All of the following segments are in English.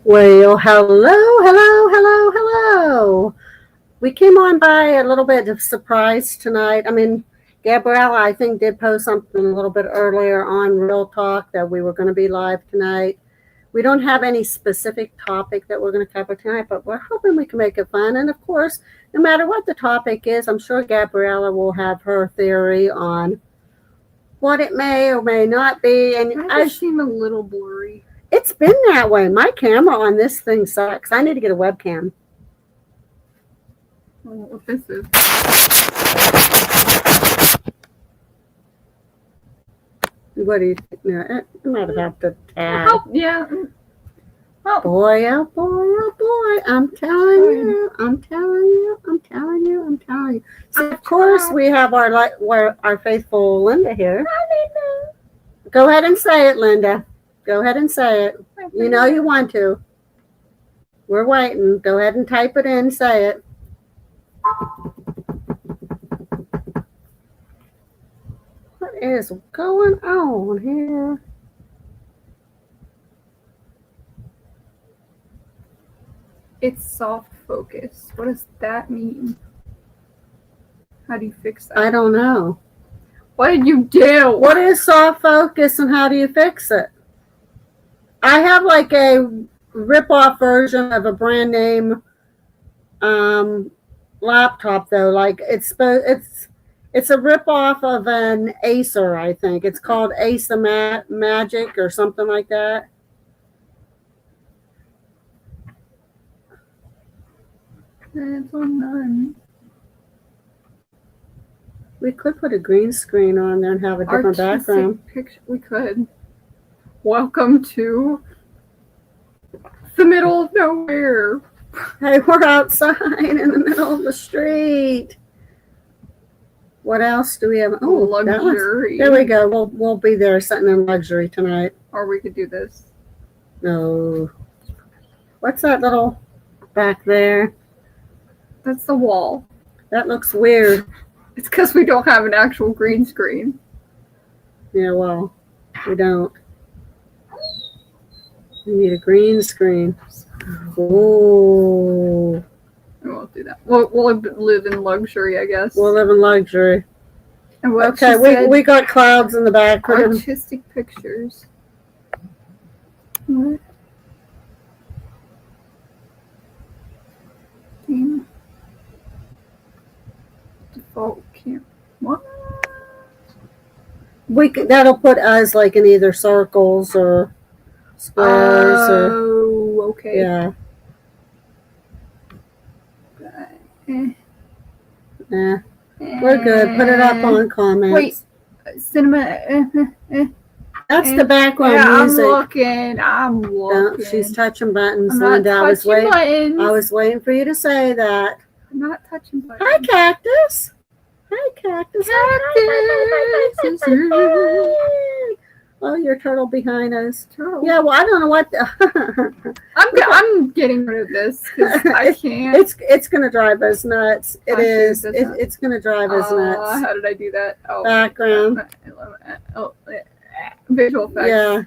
Well, hello. We came on by a little bit of surprise tonight. I mean, Gabriella, I think, did post something a little bit earlier on Real Talk that we were going to be live tonight. We don't have any specific topic that we're going to cover tonight, but we're hoping we can make it fun. And of course, no matter what the topic is, I'm sure Gabriella will have her theory on what it may or may not be. And I seem a little blurry. It's been that way. My camera on this thing sucks. I need to get a webcam. What this is. What do you think? No, I might have to tag. Yeah. Oh boy. I'm telling you. So of course we have our faithful Linda here. Hi, Linda. Go ahead and say it, Linda. Go ahead and say it. You know you want to. We're waiting. Go ahead and type it in. Say it. What is going on here? It's soft focus. What does that mean? How do you fix that? I don't know. What did you do? What is soft focus and how do you fix it? I have like a rip-off version of a brand name laptop though. Like it's a rip-off of an Acer, I think. It's called Acer Magic or something like that. It's on none. We could put a green screen on there and have a different background. We could. Welcome to the middle of nowhere. Hey, we're outside in the middle of the street. What else do we have? Oh, luxury. There we go. We'll be there sitting in luxury tonight. Or we could do this. No. What's that little back there? That's the wall. That looks weird. It's because we don't have an actual green screen. Yeah, well, we don't. We need a green screen. Oh. We won't do that. We'll live in luxury, I guess. We'll live in luxury. And what okay, we got clouds in the background. Artistic pictures. What? Damn. Default camera. What? That'll put us like in either circles or squares okay. Yeah. We're good. Put it up on comments. Wait, cinema. That's the background music. I'm looking. No, she's touching buttons, Linda. I was waiting for you to say that. I'm not touching buttons. Hi, Cactus. Oh, your turtle behind us. Turtle. Yeah, well, I don't know what. I'm getting rid of this because I can't. It's gonna drive us nuts. It's gonna drive us nuts. How did I do that? Oh, background. Visual effects. Yeah.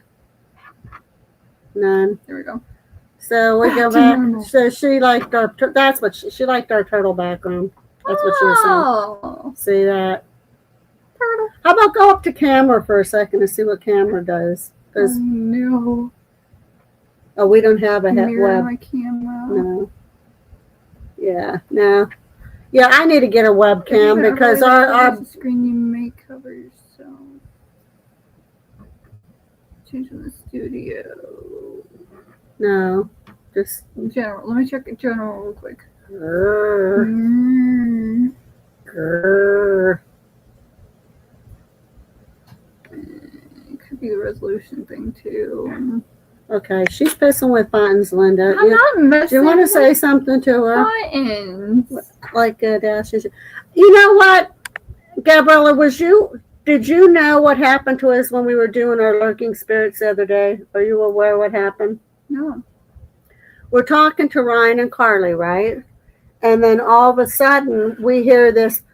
None. There we go. So we go back. So she liked our. That's what she liked our turtle background. That's what she was saying. See that? Turtle. How about go up to camera for a second and see what camera does? No. Oh, we don't have a web. My camera. No. Yeah. No. Yeah, I need to get a webcam because our screen you may cover yourself. Change in the studio. No. Just general. Let me check general real quick. It could be a resolution thing too. Okay, she's pissing with buttons, Linda. I'm not messing. Do you want to say something to her? Buttons. Like dashes. You know what, Gabriella? Did you know what happened to us when we were doing our lurking spirits the other day? Are you aware what happened? No. We're talking to Ryan and Carly, right? And then all of a sudden we hear this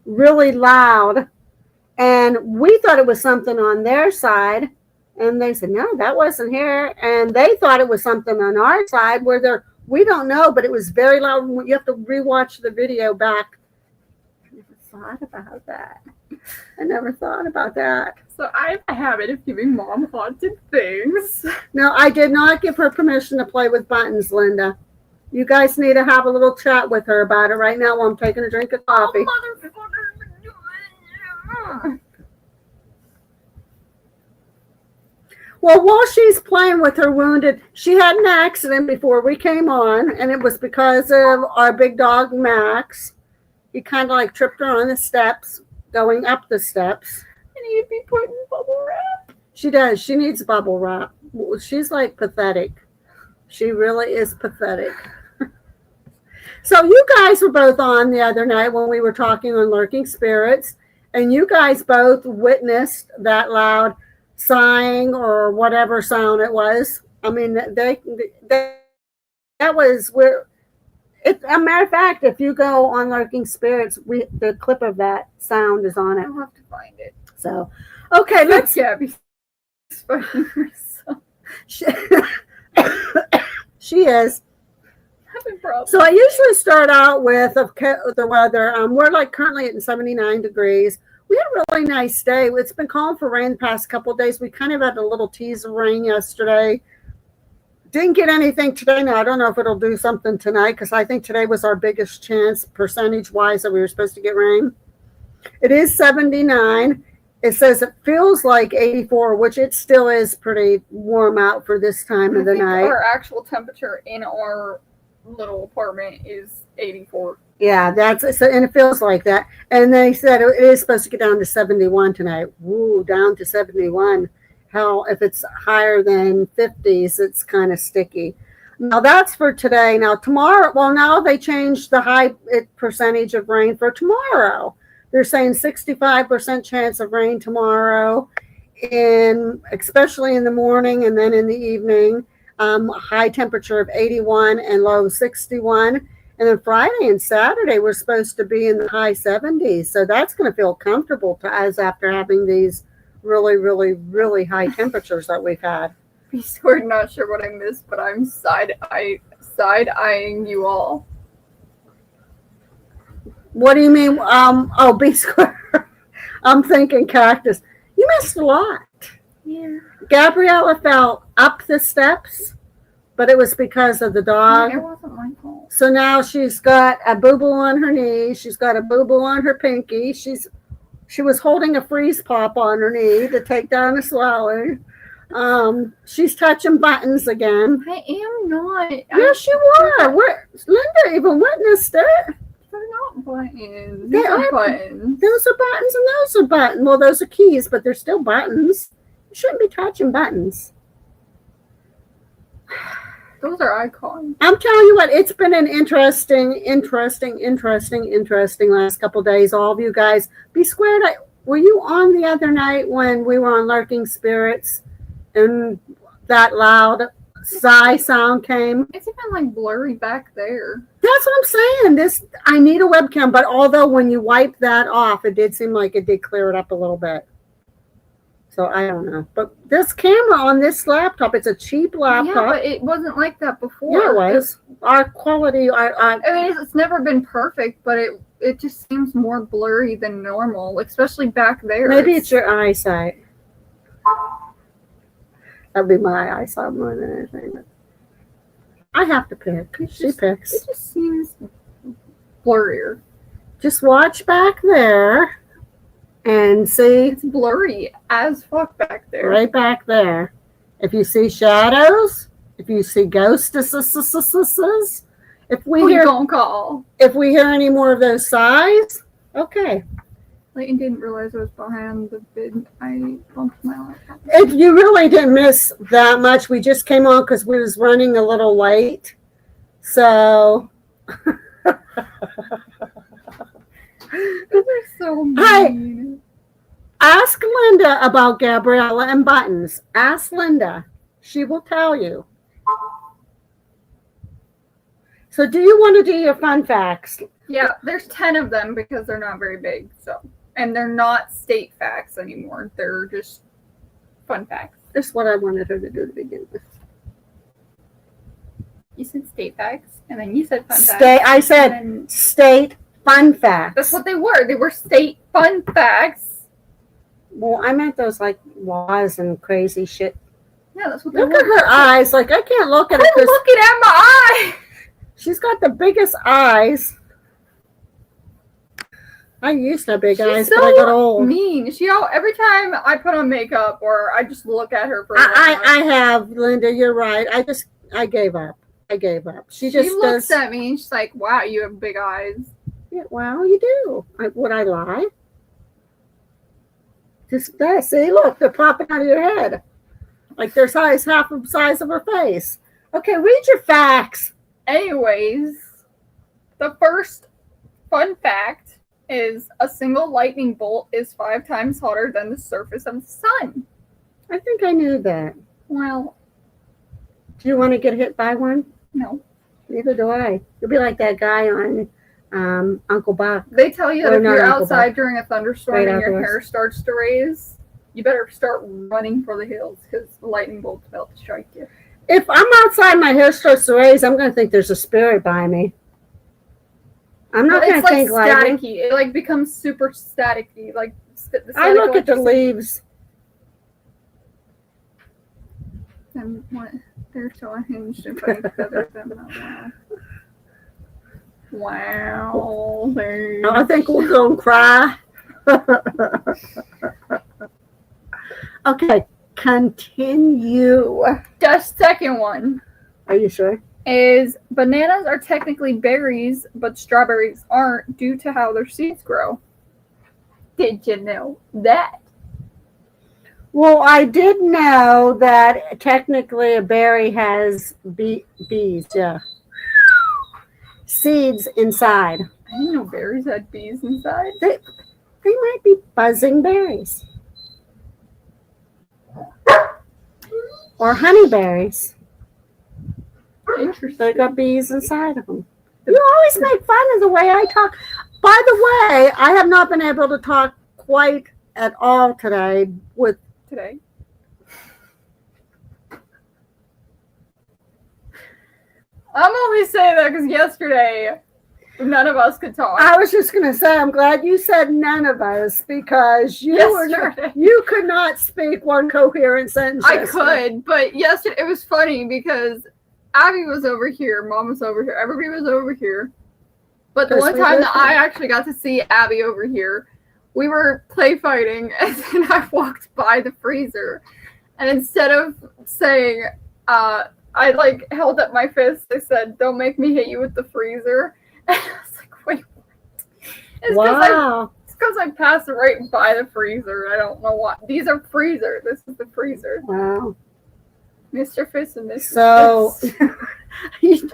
really loud, and we thought it was something on their side. And they said, no, that wasn't here. And they thought it was something on our side we don't know, but it was very loud. You have to rewatch the video back. I never thought about that. I never thought about that. So I have a habit of giving Mom haunted things. No, I did not give her permission to play with buttons, Linda. You guys need to have a little chat with her about it right now while I'm taking a drink of coffee. Oh, motherfucker. Well, while she's playing with her wounded, she had an accident before we came on, and it was because of our big dog, Max. He kind of like tripped her on the steps, going up the steps. And you'd be putting bubble wrap. She does. She needs bubble wrap. She's like pathetic. She really is pathetic. So you guys were both on the other night when we were talking on Lurking Spirits, and you guys both witnessed that loud sighing or whatever sound it was. I mean, that was where. A matter of fact, if you go on Lurking Spirits, the clip of that sound is on it. I'll have to find it. So, okay, let's. Gabby's fucking herself. She is. Having problems. So I usually start out with the weather. We're like currently at 79 degrees. We had a really nice day. It's been calling for rain the past couple of days. We kind of had a little tease of rain yesterday. Didn't get anything today. Now, I don't know if it'll do something tonight because I think today was our biggest chance percentage-wise that we were supposed to get rain. It is 79. It says it feels like 84, which it still is pretty warm out for this time of the night. Our actual temperature in our little apartment is 84. Yeah, and it feels like that. And they said it is supposed to get down to 71 tonight. Woo, down to 71. Hell, if it's higher than 50s, it's kind of sticky. Now that's for today. Now tomorrow, now they changed the high percentage of rain for tomorrow. They're saying 65% chance of rain tomorrow, especially in the morning and then in the evening. High temperature of 81 and low 61. And then Friday and Saturday, we're supposed to be in the high 70s. So that's going to feel comfortable to us after having these really, really, really high temperatures that we've had. B squared, not sure what I missed, but I'm side-eyeing you all. What do you mean? B squared. I'm thinking cactus. You missed a lot. Yeah. Gabriella fell up the steps, but it was because of the dog. It wasn't my fault. So now she's got a boo-boo on her knee. She's got a boo-boo on her pinky. She was holding a freeze pop on her knee to take down a swelling. She's touching buttons again. I am not. Yes, you were. Linda even witnessed it. They're not buttons. They These are are buttons. Those are buttons and those are buttons. Well, those are keys, but they're still buttons. You shouldn't be touching buttons. Those are icons. I'm telling you what, it's been an interesting last couple of days. All of you guys, B squared. Were you on the other night when we were on Lurking Spirits and that loud sigh sound came? It's even like blurry back there. That's what I'm saying. I need a webcam, but although when you wipe that off, it did seem like it did clear it up a little bit. So I don't know. But this camera on this laptop, it's a cheap laptop. Yeah, but it wasn't like that before. Yeah, it was. Our quality, I mean, it's never been perfect, but it just seems more blurry than normal, especially back there. Maybe it's your eyesight. That'd be my eyesight more than anything. But I have to pick. She picks. It just seems blurrier. Just watch back there and see. It's blurry as fuck back there. Right back there. If you see shadows, if you see ghosts, if we hear any more of those sighs, okay. Layton didn't realize I was behind the vid. I bumped my laptop. If you really didn't miss that much, we just came on because we was running a little late. So Those are so mean. Ask Linda about Gabriella and buttons. Ask Linda. She will tell you. So do you want to do your fun facts? Yeah, there's 10 of them because they're not very big. So, and they're not state facts anymore. They're just fun facts. That's what I wanted her to do to begin with. You said state facts, and then you said fun facts. I said and then state fun facts. that's what they were. They were state fun facts. Well, I meant those like laws and crazy shit. Yeah, that's what they Look were. at her eyes. Like, I can't look at it I'm because looking at my eye. she's got the biggest eyes. I used to have big eyes, She's but I got so old. mean. Every time I put on makeup or I just look at her for a I have, Linda, you're right. I gave up. She just looks does. at me and she's like, "Wow, you have big eyes." Yeah, well, you do. Would I lie? Just that. See, look, they're popping out of your head. Like they're half the size of her face. Okay, read your facts. Anyways, the first fun fact is a single lightning bolt is 5 times hotter than the surface of the sun. I think I knew that. Well, Do you want to get hit by one? no. Neither do I. You'll be like that guy on Uncle Buck. They tell you that Or if not you're Uncle outside Buck. during a thunderstorm Right and your outdoors. hair starts to raise, you better start running for the hills because the lightning bolt's about to strike you. If I'm outside, my hair starts to raise, I'm going to think there's a spirit by me. I'm not But going it's to like think lightning. staticky. It like becomes super staticky. Like the I static look at the electricity. leaves. And what? They're so unhinged and funny feathers. I'm not wow. Wow. I think we'll go and cry. Okay, continue. The second one Are you sure? is bananas are technically berries, but strawberries aren't due to how their seeds grow. Did you know that? Well, I did know that technically a berry has bees, yeah. Seeds inside. I didn't know berries had bees inside. They might be buzzing berries. Or honeyberries. Interesting. They got bees inside of them. You always make fun of the way I talk. By the way, I have not been able to talk quite at all today with Today. I'm only saying that because yesterday none of us could talk. I was just going to say, I'm glad you said none of us because Yesterday. you could not speak one coherent sentence. I could, but yesterday it was funny because Abby was over here, Mom was over here, everybody was over here. But the Because one we time live that I actually got to see Abby over here, we were play fighting, and then I walked by the freezer, and instead of saying, I like held up my fist, I said, "Don't make me hit you with the freezer." And I was like, "Wait, what?" Wow. It's because I passed right by the freezer. I don't know what. These are freezer. This is the freezer. Wow. Mr. Fist and Mrs. So Fist.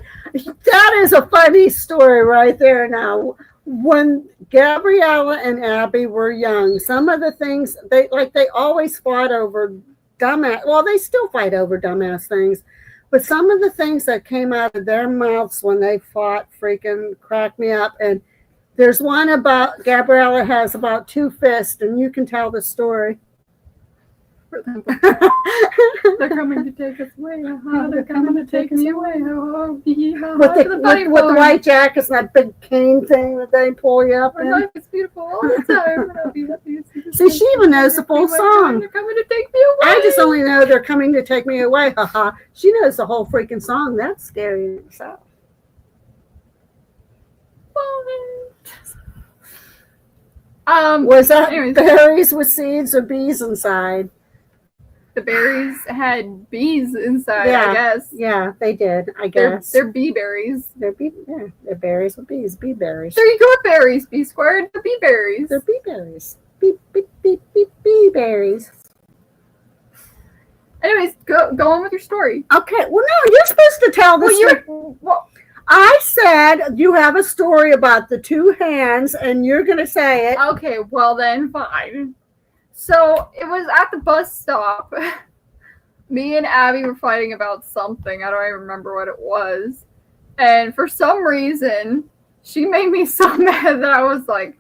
that is a funny story right there. Now, when Gabriella and Abby were young, some of the things they always fought over dumbass. Well, they still fight over dumbass things, but some of the things that came out of their mouths when they fought freaking cracked me up. And there's one about Gabriella has about 2 fists, and you can tell the story. They're coming to take us away. They're coming to take me away. With the white jackets and that big cane thing that they pull you up Our in. life is beautiful all the time. And I'll be happy to see the See, she even knows the full song. They're coming to take me away. I just only know they're coming to take me away. Haha. She knows the whole freaking song. That's scary in itself. Was that anyways. berries with seeds or bees inside? The berries had bees inside, Yeah. I guess. Yeah, they did, I guess. They're bee berries. They're berries with bees. Bee berries. There you go, berries. B squared. The bee berries. They're bee berries. Bee berries. Anyways, go on with your story. Okay, well, no, you're supposed to tell the story. I said you have a story about the 2 hands, and you're going to say it. Okay, well then, fine. So it was at the bus stop. Me and Abby were fighting about something. I don't even remember what it was. And for some reason, she made me so mad that I was like,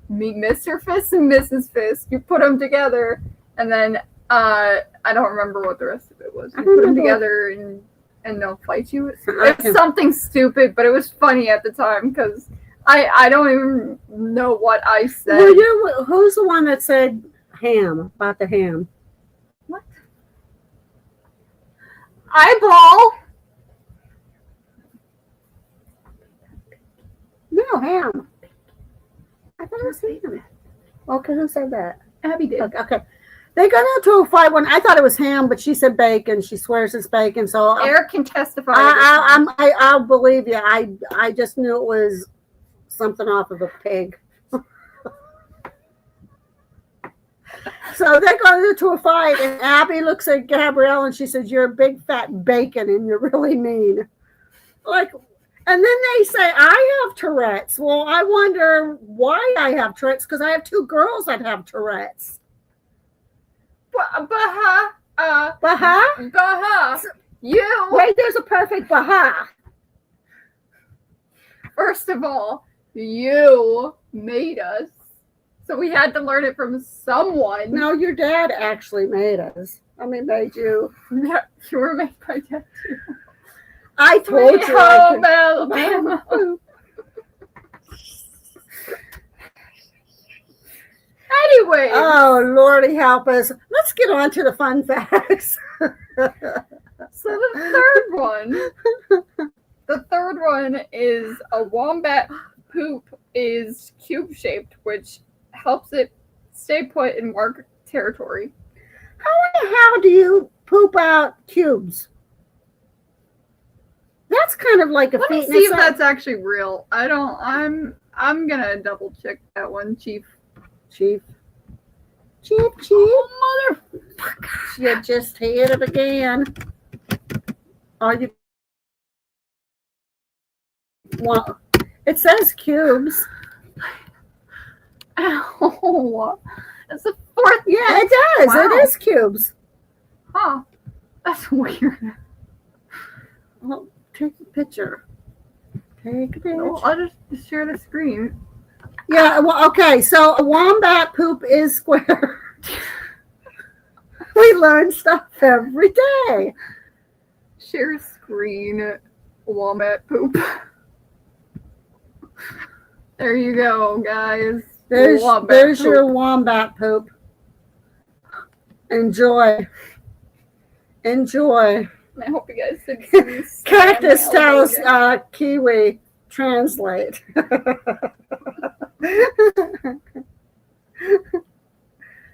"Meet Mr. Fist and Mrs. Fist. You put them together." And then I don't remember what the rest of it was. I You don't put them remember. together and they'll fight you. I It's can- something stupid, but it was funny at the time because I don't even know what I said. Who's the one that said ham, about the ham? What? Eyeball. No, ham. I thought it was ham. Okay, who said that? Abby did. Okay. They got into a fight when I thought it was ham, but she said bacon. She swears it's bacon, so Eric can testify. to this one. I'll believe you. I just knew it was something off of a pig. So they got into a fight, and Abby looks at Gabrielle and she says, "You're a big fat bacon, and you're really mean." Like, and then they say, "I have Tourette's." Well, I wonder why I have Tourette's because I have two girls that have Tourette's. Baha. Baha? Baha. You. Wait, there's a perfect Baha. First of all, you made us. So we had to learn it from someone. No, your dad actually made us. I mean, made you. You were made by dad too. I told Sweet you. I home Alabama. Anyway, Oh, Lordy help us. Let's get on to the fun facts. so the third one is a wombat poop is cube shaped, which helps it stay put in marked territory. How do you poop out cubes? That's kind of like a Let me feat in see if itself. that's actually real. I'm gonna double check that one, Chief. Chief. Oh, motherfucker! You just hit it again. Are you? Well, it says cubes. Ow! That's the fourth. Yeah, it does. Wow. It is cubes. Huh? That's weird. Well, take a picture. Take a picture. Well, I'll just share the screen. Yeah, well, okay, so a wombat poop is square. We learn stuff every day. Share screen. Wombat poop. There you go, guys. There's Wombat poop. your wombat poop. Enjoy. Enjoy. I hope you guys did see this. Cactus tells again. Kiwi, translate.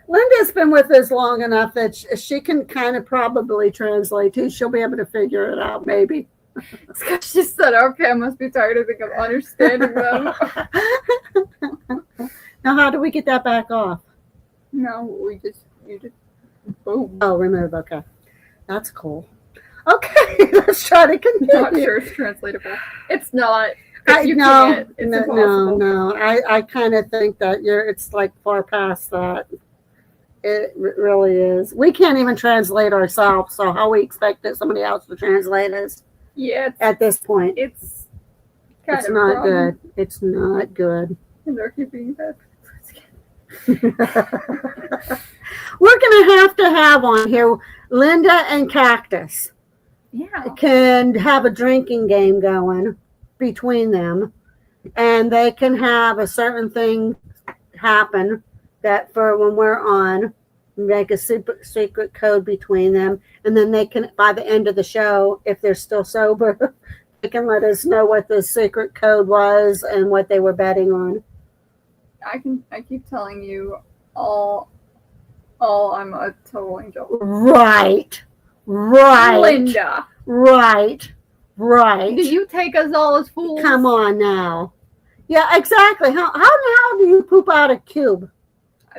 Linda's been with us long enough that she can kind of probably translate too. She'll be able to figure it out, maybe. She said, okay, I must be tired of understanding them. Now, how do we get that back off? No, you just, boom. Oh, remove. Okay. That's cool. Okay, let's try to continue. Not sure it's translatable. It's not. If you no, can't, it's no, impossible. no. I kind of think that it's like far past that. It really is. We can't even translate ourselves, so how we expect that somebody else to translate us Yeah, at this point? it's kind It's of not good. It's not good. They're keeping that. We're gonna have on here Linda and Cactus Yeah. can have a drinking game going between them, and they can have a certain thing happen that for when we're on, make a secret code between them, and then they can, by the end of the show, if they're still sober, they can let us know what the secret code was and what they were betting on. I keep telling you all I'm a total angel. Right. Linda, Right. do you take us all as fools? Come on now. Yeah, exactly. How do you poop out a cube? I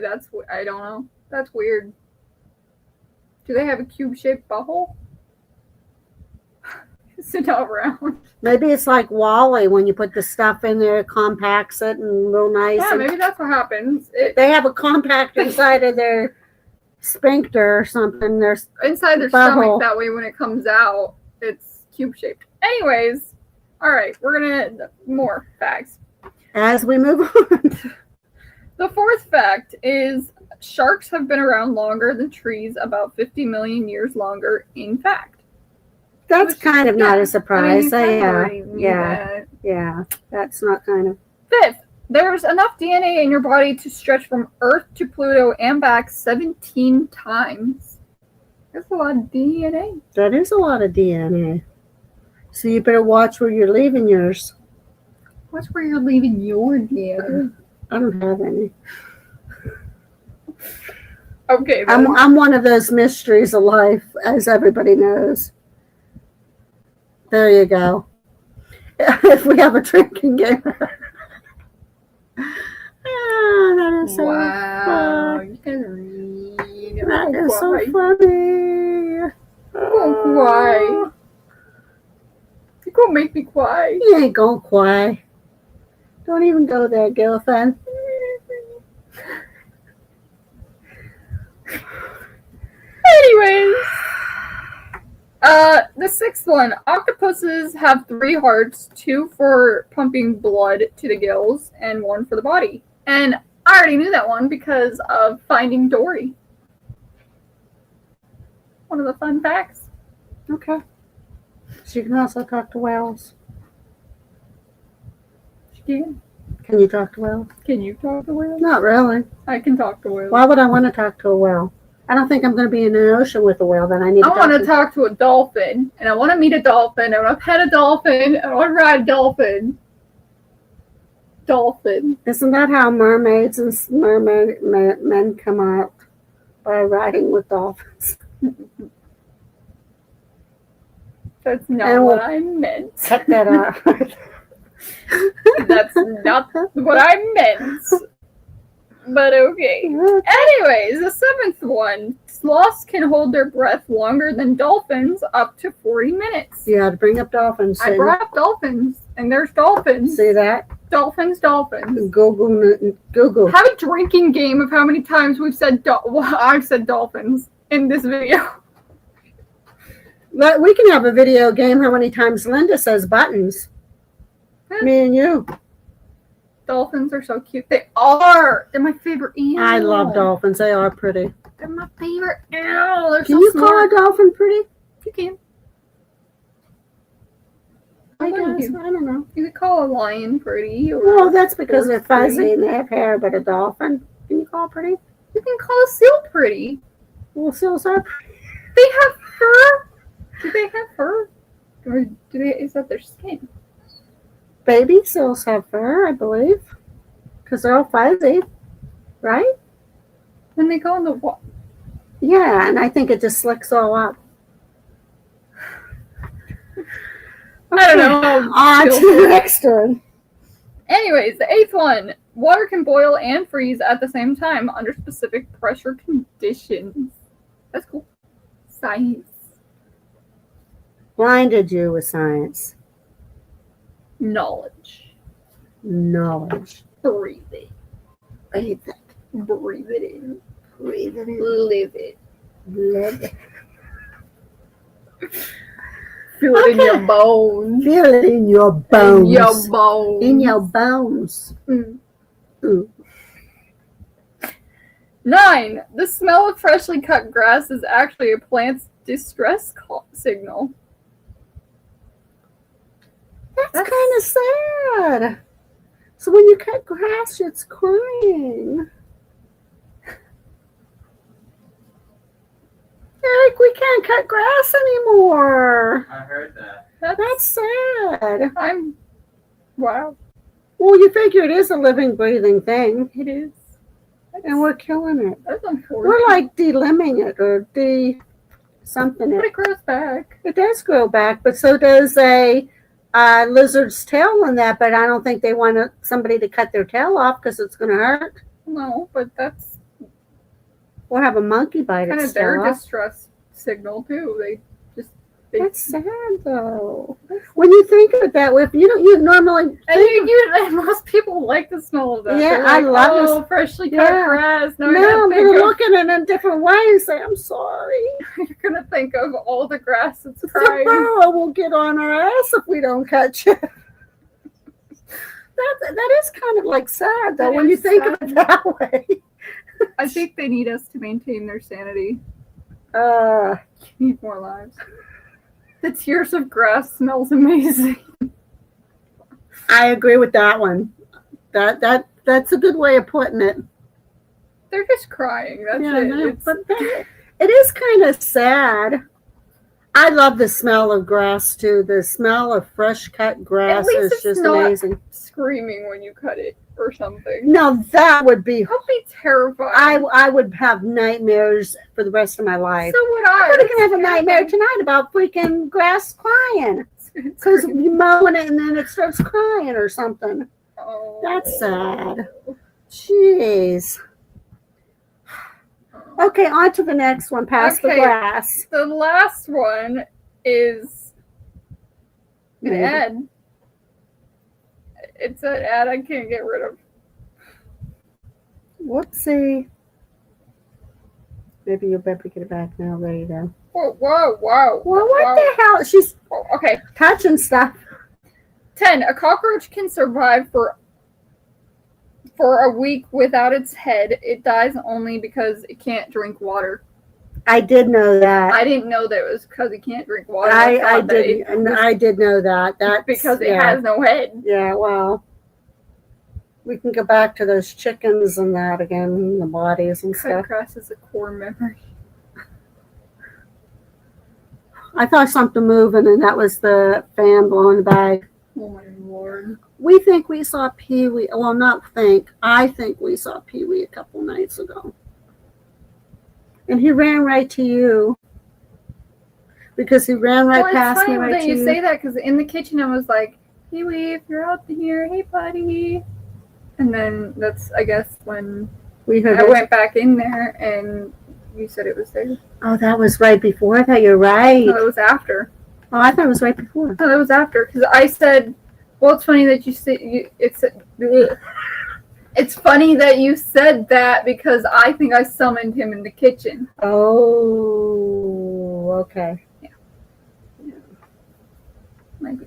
don't know. That's weird. Do they have a cube-shaped butthole? Is it not round? Maybe it's like Wally when you put the stuff in there, it compacts it and real nice. Yeah, and maybe that's what happens. they have a compactor inside of their sphincter or something. There's Inside their Butthole. stomach, that way when it comes out, it's cube-shaped. Anyways, all right, we're gonna more facts. as we move on. The fourth fact is sharks have been around longer than trees, about 50 million years longer, in fact. That's kind of not a surprise. you kind of yeah, already knew that. yeah. That's not kind of. Fifth, there's enough DNA in your body to stretch from Earth to Pluto and back 17 times. That's a lot of DNA. That is a lot of DNA. So you better watch where you're leaving yours. Watch where you're leaving your DNA. I don't have any. Okay, then. I'm one of those mysteries of life, as everybody knows. There you go. If we have a drinking game. That is so Wow, fun. you can read. That is so Why? funny. Why? You're gonna make me cry. You ain't gonna cry. Don't even go there, girlfriend. Anyways, the sixth one. Octopuses have 3 hearts, 2 for pumping blood to the gills, and 1 for the body. And I already knew that one because of Finding Dory. One of the fun facts. Okay. So you can also talk to whales. She can. Can you talk to whales? Can you talk to whales? Not really. I can talk to whales. Why would I want to talk to a whale? I don't think I'm going to be in the ocean with a whale. Then I need to I want to talk to a dolphin, and I want to meet a dolphin, I want to pet a dolphin, and I want to ride a dolphin. Dolphin. Isn't that how mermaids and mermaid men come out? By riding with dolphins. That's not And what I meant. Cut that out. That's not what I meant. But okay. Anyways, the 7th one. Sloths can hold their breath longer than dolphins, up to 40 minutes. You had to bring up dolphins. I brought up dolphins, and there's dolphins. See that? Dolphins. Google. Have a drinking game of how many times we've said I've said dolphins in this video. But we can have a video game how many times Linda says buttons. Me and you. Dolphins are so cute. They are. They're my favorite animal. I love dolphins. They are pretty. They're my favorite animal. They're Can so you smart. call a dolphin pretty? You can. I wouldn't guess. you? I don't know. You could call a lion pretty. Or Well, that's because they're Pretty. fuzzy and they have hair, but a dolphin, can you call it pretty? you can call a seal pretty. Well, seals are pretty. They have fur. Do they have fur? Or do they? Is that their skin? Baby seals have fur, I believe, because they're all fuzzy, right? When they go in the water. Yeah, and I think it just slicks all up. I don't know. On to the next one. Anyways, the 8th one. Water can boil and freeze at the same time under specific pressure conditions. That's cool. Science. Blinded you with science. Knowledge. Knowledge. Breathe it. Breathe it. Breathe it in. Breathe it in. Live it. Live it. Feel it in your bones. Feel it in your bones. In your bones. In your bones. Mm. Mm. 9. The smell of freshly cut grass is actually a plant's distress signal. That's kind of sad. So when you cut grass, it's crying. Eric, we can't cut grass anymore. I heard that. That's sad. Wow. Well, you figure it is a living, breathing thing, It is. and we're killing it. That's unfortunate. We're like de-limbing it or something. But it grows back. It does grow back, but so does a lizard's tail on that. But I don't think they want somebody to cut their tail off because it's going to hurt. No, but that's Or have a monkey bite kind its of their tail off. distress signal too. They That's sad, though. When you think of it that way, if you normally and think, and most people like the smell of that. Yeah, They're I like, love oh, freshly cut Yeah. grass. No, no, you're I'm gonna going to think look at it in a different way and say, I'm sorry. you're gonna think of all the grass that's The crying. burrow will get on our ass if we don't catch it. That is kind of like sad, though, That when you is think of it sad. that way. I think they need us to maintain their sanity. Uh, Need more lives. The tears of grass smells amazing. I agree with that one. That's a good way of putting it. They're just crying. That's Yeah, it. no, It's- but it is kind of sad. I love the smell of grass too. The smell of fresh cut grass least is it's just not- amazing. screaming when you cut it or something. No, that would be. That would be terrifying. I would have nightmares for the rest of my life. So would I. I'm gonna have a nightmare tonight about freaking grass crying because you mowing it and then it starts crying or something. Oh. That's sad. Jeez. Okay, on to the next one. Pass the Okay. grass. The last one is an Maybe. ad. It's an ad I can't get rid of. Whoopsie. Maybe you'll better get it back now. There you go. Whoa, whoa, whoa. Well, what whoa. the hell? She's Oh, okay. touching stuff. 10. A cockroach can survive for a week without its head. It dies only because it can't drink water. I did know that. I didn't know that it was because it can't drink water. I thought that did. it And was I did know that. That's because it yeah. has no head. Yeah, well, we can go back to those chickens and that again, the bodies and Cut stuff. grass is a core memory. I thought something moving, and that was the fan blowing the bag. Oh my lord. We think we saw Pee Wee. Well, not think. I think we saw Pee Wee a couple nights ago. And he ran right to you. Because he ran right Well, past it's me, funny right that to you you. say that because in the kitchen I was like, "Hey, Wee, if you're out here, hey, buddy." And then that's, I guess, when We heard I it. went back in there and you said it was there. Oh, that was right before that. You're right. No, it was after. Oh, I thought it was right before. No, it was after because I said, "Well, it's funny that you said you." It's funny that you said that because I think I summoned him in the kitchen. Oh, okay. Maybe.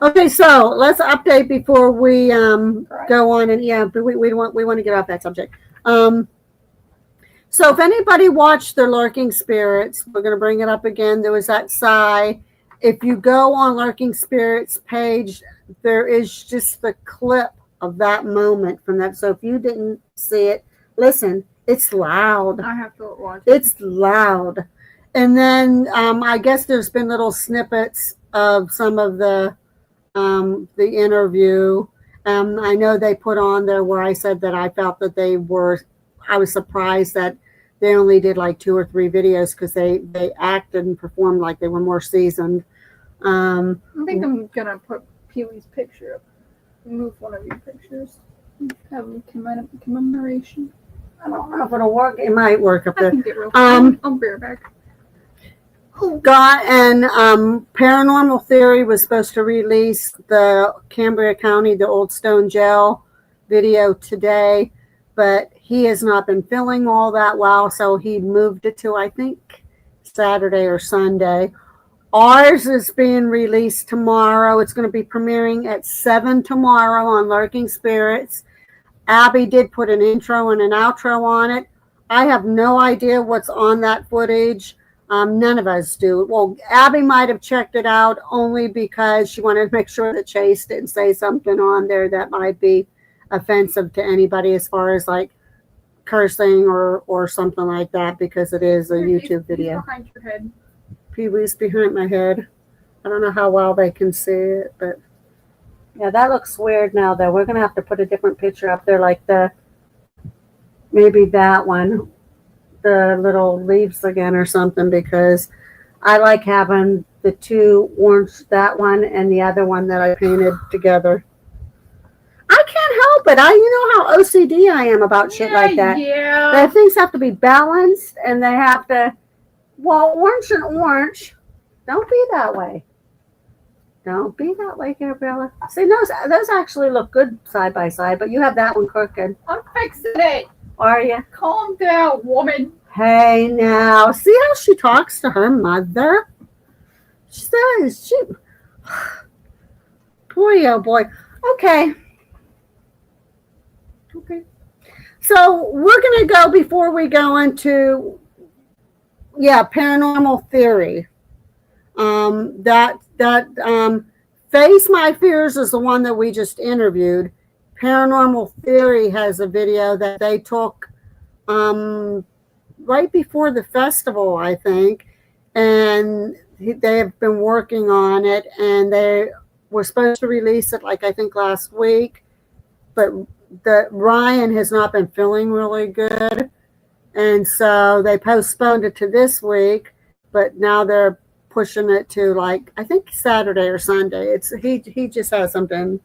Okay, so let's update before we go on, and yeah, but we want to get off that subject. So if anybody watched the Lurking Spirits, we're going to bring it up again. There was that sigh. If you go on Lurking Spirits page, there is just the clip of that moment from that. So if you didn't see it, listen, it's loud. I have to watch it. It's loud. And then I guess there's been little snippets of some of the interview. I know they put on there where I said that I felt that I was surprised that they only did like 2 or 3 videos because they acted and performed like they were more seasoned. I think I'm gonna put Pee-wee's picture up. Move one of your pictures. Have a commemoration. I don't know if it'll work. It might work up I there. can get real. I'll be right back. Got and Paranormal Theory was supposed to release the Cambria County, the Old Stone Jail video today, but he has not been feeling all that well, so he moved it to, I think, Saturday or Sunday. Ours is being released tomorrow. It's going to be premiering at 7 tomorrow on Lurking Spirits. Abby did put an intro and an outro on it. I have no idea what's on that footage. None of us do. Well, Abby might have checked it out only because she wanted to make sure that Chase didn't say something on there that might be offensive to anybody as far as like cursing or something like that, because it is a YouTube video. He's behind your head. Pee-wee's behind my head. I don't know how well they can see it, but yeah, that looks weird now though. We're gonna have to put a different picture up there, like maybe that one, the little leaves again or something, because I like having the 2 orange, that one and the other one that I painted together. I can't help it. You know how OCD I am about shit like that. Yeah. The things have to be balanced, and they have to, well, orange and orange. Don't be that way. Don't be that way, Gabriella. See, those actually look good side by side, but you have that one crooked. I'm fixing it. Are you? Calm down, woman. Hey, now. See how she talks to her mother? She says, boy, oh boy. Okay. Okay. So we're going to go before we go into, paranormal theory. Face My Fears is the one that we just interviewed. Paranormal Theory has a video that they took right before the festival, I think, and they have been working on it, and they were supposed to release it, like I think last week, but Ryan has not been feeling really good, and so they postponed it to this week, but now they're pushing it to, like, I think Saturday or Sunday. He just hasn't been.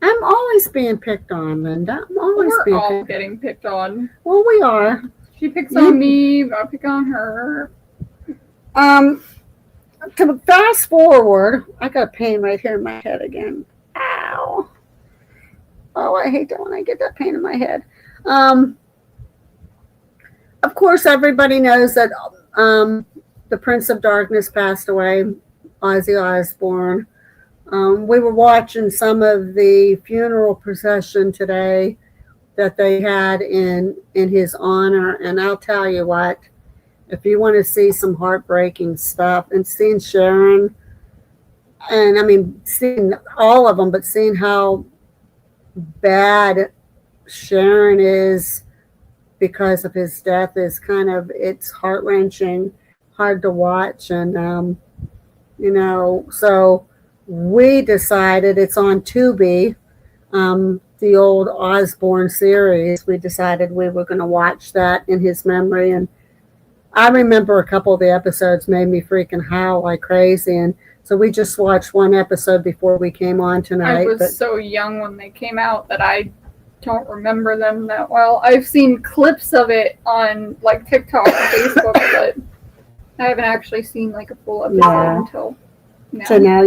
I'm always being picked on, Linda. I'm always We're being all getting picked on. Well, we are. She picks on me, I pick on her. To fast forward, I got a pain right here in my head again. Ow. Oh, I hate that when I get that pain in my head. Of course, everybody knows that the Prince of Darkness passed away, Ozzy Osbourne. We were watching some of the funeral procession today that they had in his honor, and I'll tell you what, if you want to see some heartbreaking stuff, and seeing Sharon, and I mean seeing all of them, but seeing how bad Sharon is because of his death is it's heart-wrenching, hard to watch, and so we decided, it's on Tubi, the old Osbourne series. We decided we were going to watch that in his memory, and I remember a couple of the episodes made me freaking howl like crazy, and so we just watched one episode before we came on tonight. I was so young when they came out that I don't remember them that well. I've seen clips of it on like TikTok and Facebook, but I haven't actually seen like a full episode until now. So now,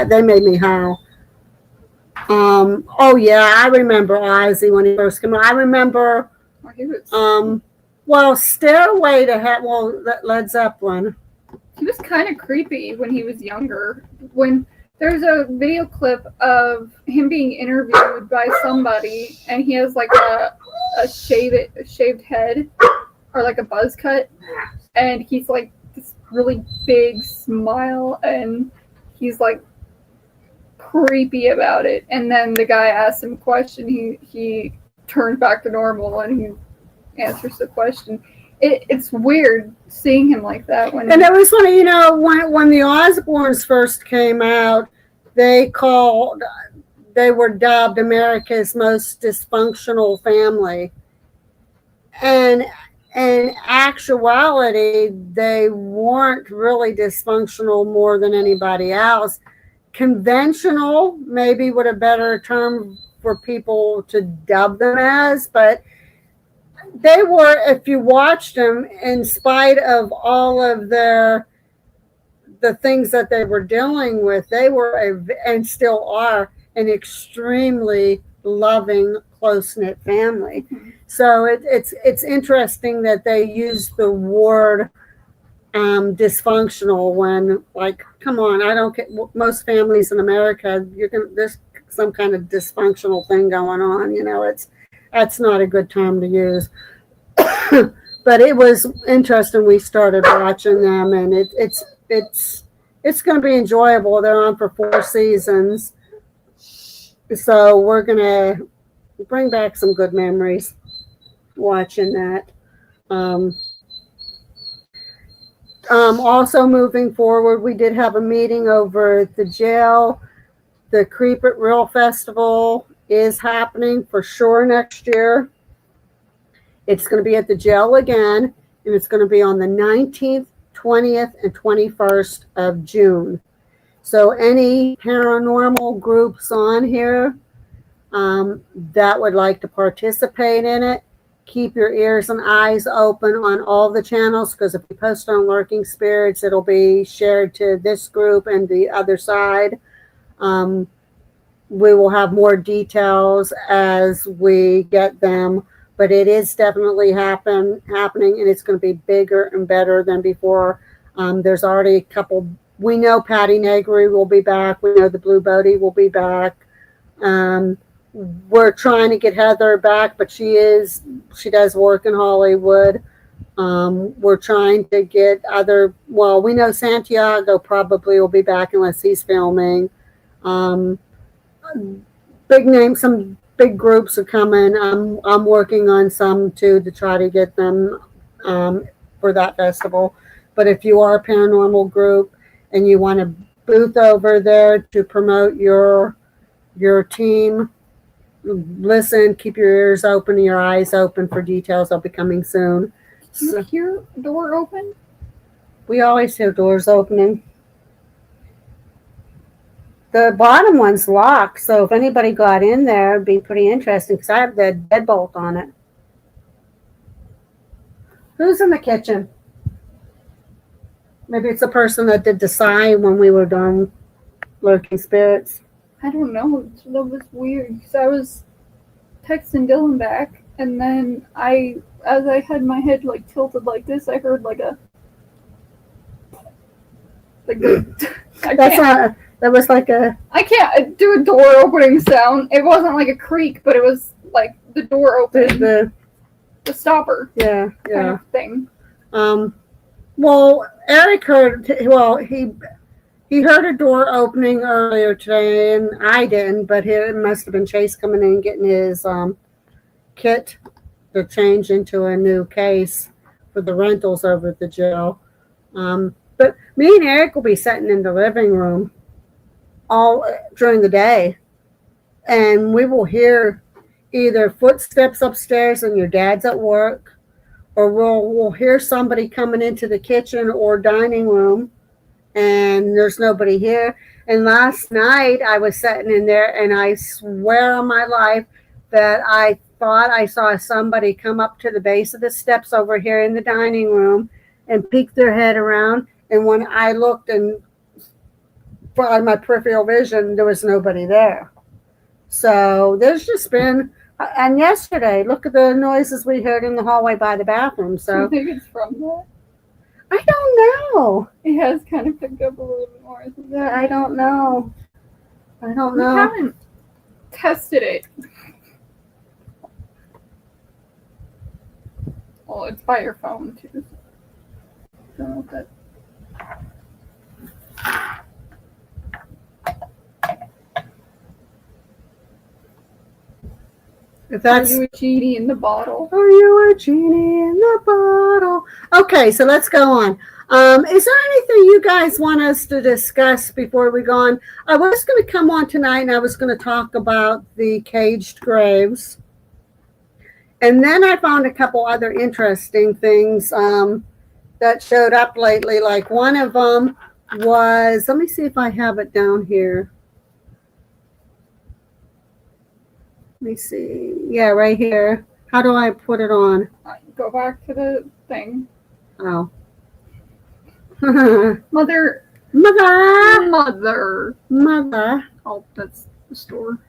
they made me howl. I remember Ozzy when he first came out. I remember, Stairway to Heaven, Led Zeppelin. He was kind of creepy when he was younger. When there's a video clip of him being interviewed by somebody, and he has like a shaved head, or like a buzz cut, and he's like this really big smile, and he's like creepy about it. And then the guy asks him a question, he turns back to normal, and he answers the question. It's weird seeing him like that. And it was funny, when the Osbournes first came out, they were dubbed America's most dysfunctional family. And in actuality, they weren't really dysfunctional more than anybody else. Conventional, maybe would a better term for people to dub them as, but they were, if you watched them, in spite of all of the things that they were dealing with, they were and still are an extremely loving, close-knit family. So it's interesting that they use the word dysfunctional when, like, come on, I don't get, most families in America, there's some kind of dysfunctional thing going on. That's not a good term to use. But it was interesting. We started watching them, and it's going to be enjoyable. They're on for 4 seasons, so we're going to bring back some good memories watching that. Also moving forward, we did have a meeting over at the jail. The Creep It Real Festival is happening for sure next year. It's going to be at the jail again, and it's going to be on the 19th, 20th, and 21st of June. So any paranormal groups on here that would like to participate in it, keep your ears and eyes open on all the channels, because if you post on Lurking Spirits, it'll be shared to this group and the other side. We will have more details as we get them, but it is definitely happening, and it's going to be bigger and better than before. There's already a couple We know Patty Negri will be back. We know the Blue Bodie will be back. We're trying to get Heather back, but she does work in Hollywood. We're trying to get we know Santiago probably will be back unless he's filming. Big names, some big groups are coming. I'm working on some too to try to get them for that festival. But if you are a paranormal group and you want a booth over there to promote your team, listen, keep your ears open and your eyes open for details. They'll be coming soon. Do you hear a door open? We always hear doors opening. The bottom one's locked, so if anybody got in there, it'd be pretty interesting because I have the deadbolt on it. Who's in the kitchen? Maybe it's the person that did the sign when we were done Lurking Spirits. I don't know. That was weird because I was texting Dylan back, and then as I had my head like tilted like this, I heard like a That was like a. I can't do a door opening sound. It wasn't like a creak, but it was like the door opening, the stopper. Yeah, kind of thing. Well, Eric heard. Well, he heard a door opening earlier today, and I didn't. But it must have been Chase coming in and getting his kit to change into a new case for the rentals over at the jail. But me and Eric will be sitting in the living room all during the day, and we will hear either footsteps upstairs and your dad's at work, or we'll hear somebody coming into the kitchen or dining room and there's nobody here. And last night I was sitting in there, and I swear on my life that I thought I saw somebody come up to the base of the steps over here in the dining room and peek their head around. And when I looked and on my peripheral vision, there was nobody there. So there's just been, and yesterday, look at the noises we heard in the hallway by the bathroom. So I think it's from that. I don't know. It has kind of picked up a little bit more. Yeah, I don't know. I don't know. I haven't tested it. Well, it's by your phone too. I don't know if that. If that's, Are you a genie in the bottle? Are you a genie in the bottle? Okay, so let's go on. Is there anything you guys want us to discuss before we go on? I was going to come on tonight and I was going to talk about the caged graves. And then I found a couple other interesting things that showed up lately. Like one of them was, let me see if I have it down here. Let me see. Yeah, right here. How do I put it on? Go back to the thing. Oh. Mother. Mother. Oh, that's the store.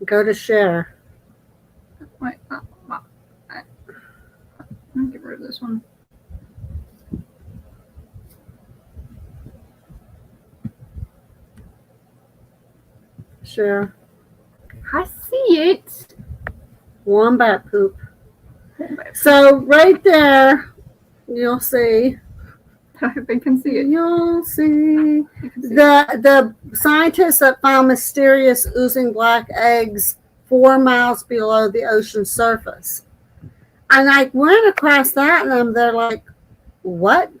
Go to share. Wait, I'll get rid of this one. Share. I see it. Wombat poop. So right there, you'll see. They can see it. You'll see the scientists that found mysterious oozing black eggs 4 miles below the ocean surface. And I ran across that, and they're like, "What?" And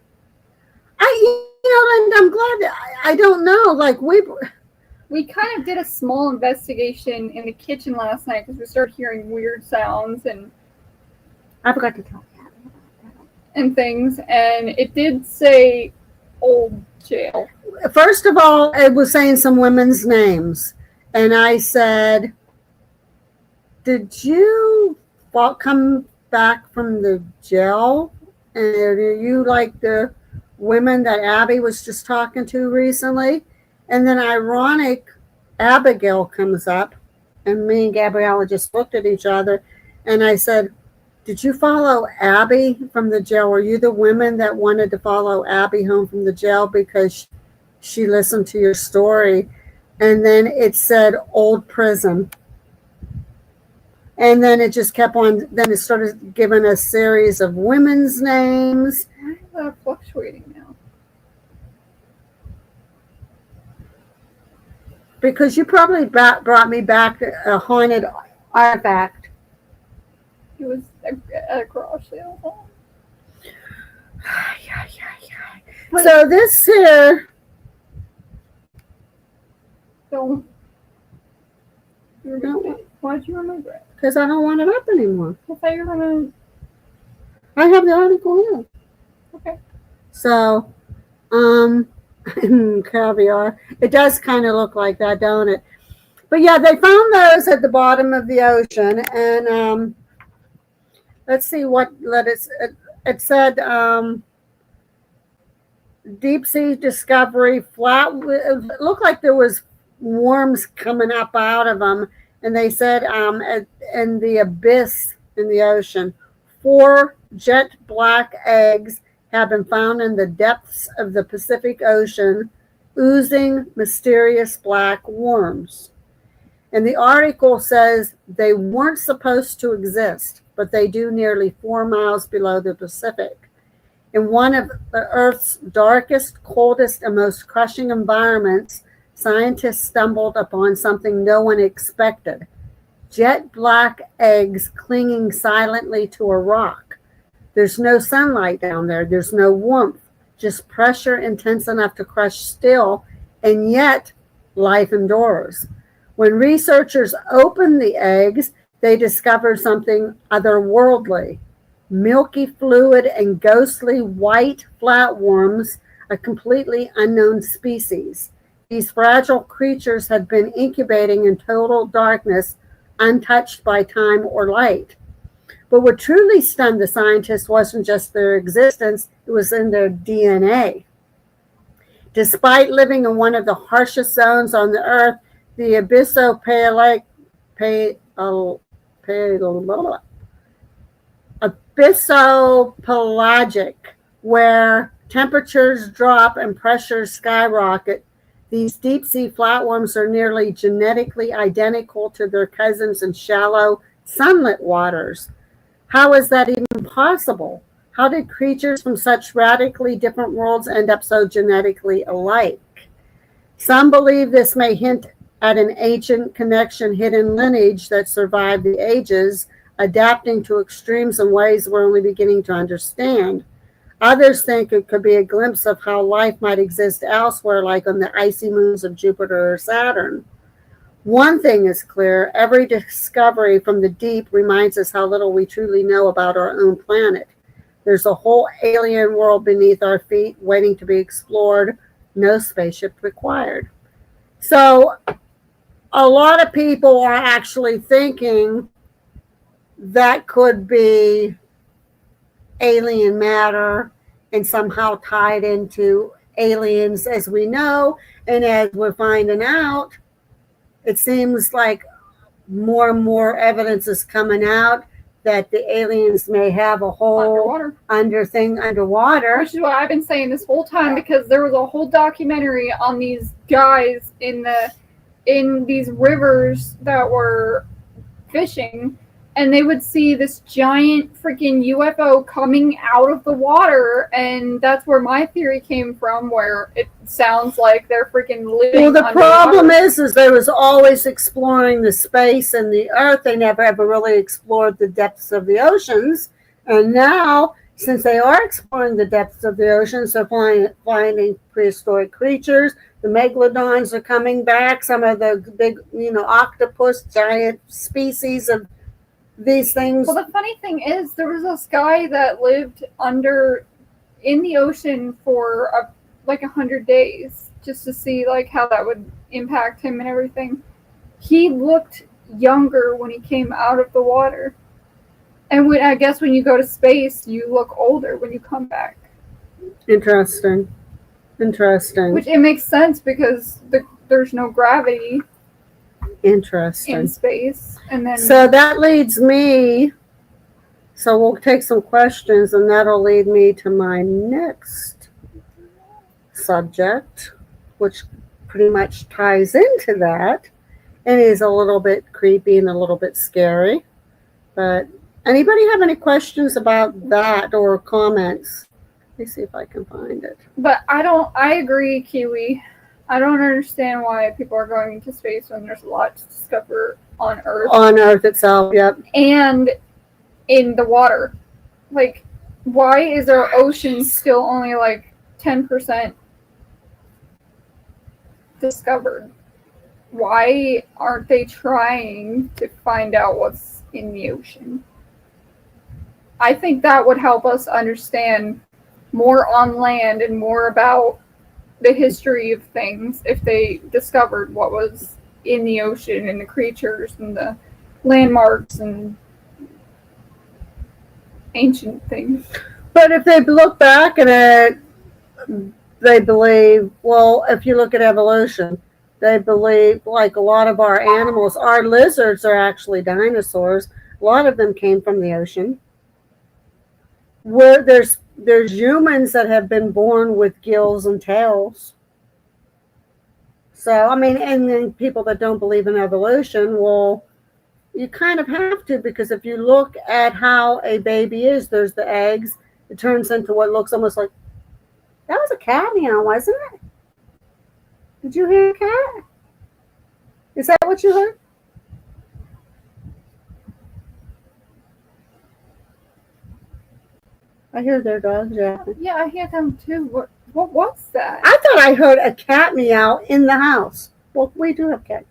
I'm glad that I don't know. Like we kind of did a small investigation in the kitchen last night because we started hearing weird sounds and I forgot to tell you and things, and it did say old jail. First of all, it was saying some women's names, and I said, "Did you come back from the jail? And are you like the women that Abby was just talking to recently?" And then ironic, Abigail comes up, and me and Gabriella just looked at each other, and I said, Did you follow Abby from the jail? Were you the women that wanted to follow Abby home from the jail because she listened to your story? And then it said old prison. And then it just kept on, then it started giving a series of women's names. Why is that fluctuating now? Because you probably brought me back a haunted artifact. It was at a garage sale. So this here, Don't. Why'd you remove it? because I don't want it up anymore. I thought you were gonna. I have the article here. Okay. So, caviar. It does kind of look like that, don't it? But yeah, they found those at the bottom of the ocean, and let's see what it said. Deep sea discovery flat. It looked like there was worms coming up out of them, and they said in the abyss in the ocean, 4 jet black eggs have been found in the depths of the Pacific Ocean, oozing mysterious black worms. And the article says they weren't supposed to exist, but they do nearly 4 miles below the Pacific. In one of the Earth's darkest, coldest, and most crushing environments, scientists stumbled upon something no one expected. Jet black eggs clinging silently to a rock. There's no sunlight down there. There's no warmth, just pressure intense enough to crush steel, and yet life endures. When researchers opened the eggs, they discovered something otherworldly. Milky fluid and ghostly white flatworms, a completely unknown species. These fragile creatures had been incubating in total darkness, untouched by time or light. But what truly stunned the scientists wasn't just their existence, it was in their DNA. Despite living in one of the harshest zones on the Earth, the abyssopelagic, where temperatures drop and pressures skyrocket, these deep-sea flatworms are nearly genetically identical to their cousins in shallow, sunlit waters. How is that even possible? How did creatures from such radically different worlds end up so genetically alike? Some believe this may hint at an ancient connection, hidden lineage that survived the ages, adapting to extremes in ways we're only beginning to understand. Others think it could be a glimpse of how life might exist elsewhere, like on the icy moons of Jupiter or Saturn. One thing is clear, every discovery from the deep reminds us how little we truly know about our own planet. There's a whole alien world beneath our feet waiting to be explored, no spaceship required. So a lot of people are actually thinking that could be alien matter and somehow tied into aliens as we know. And as we're finding out, it seems like more and more evidence is coming out that the aliens may have a whole underwater. Which is what I've been saying this whole time, because there was a whole documentary on these guys in these rivers that were fishing, and they would see this giant freaking UFO coming out of the water, and that's where my theory came from, where it sounds like they're freaking living Well, the underwater. problem is they was always exploring the space and the earth. They never ever really explored the depths of the oceans. And now, since they are exploring the depths of the oceans, they're finding prehistoric creatures. The megalodons are coming back. Some of the big, octopus, giant species of these things. Well, the funny thing is, there was this guy that lived in the ocean for like 100 days, just to see like how that would impact him and everything. He looked younger when he came out of the water, and I guess when you go to space, you look older when you come back. Interesting. Which it makes sense because there's no gravity. Interesting. In space, and then so that leads me So we'll take some questions, and that'll lead me to my next subject, which pretty much ties into that and is a little bit creepy and a little bit scary. But anybody have any questions about that or comments? Let me see if I can find it. But I agree, Kiwi. I don't understand why people are going into space when there's a lot to discover on Earth. On Earth itself, yep. And in the water. Like, why is our ocean still only like 10% discovered? Why aren't they trying to find out what's in the ocean? I think that would help us understand more on land and more about the history of things if they discovered what was in the ocean and the creatures and the landmarks and ancient things. But if they look back at it, they believe, well, if you look at evolution, they believe like a lot of our animals, our lizards are actually dinosaurs. A lot of them came from the ocean. Where there's humans that have been born with gills and tails. So, I mean, and then people that don't believe in evolution, well, you kind of have to, because if you look at how a baby is, there's the eggs, it turns into what looks almost like, that was a cat meow, wasn't it? Did you hear a cat? Is that what you heard? I hear their dogs yapping. Yeah, I hear them too. What was that? I thought I heard a cat meow in the house. Well, we do have cats.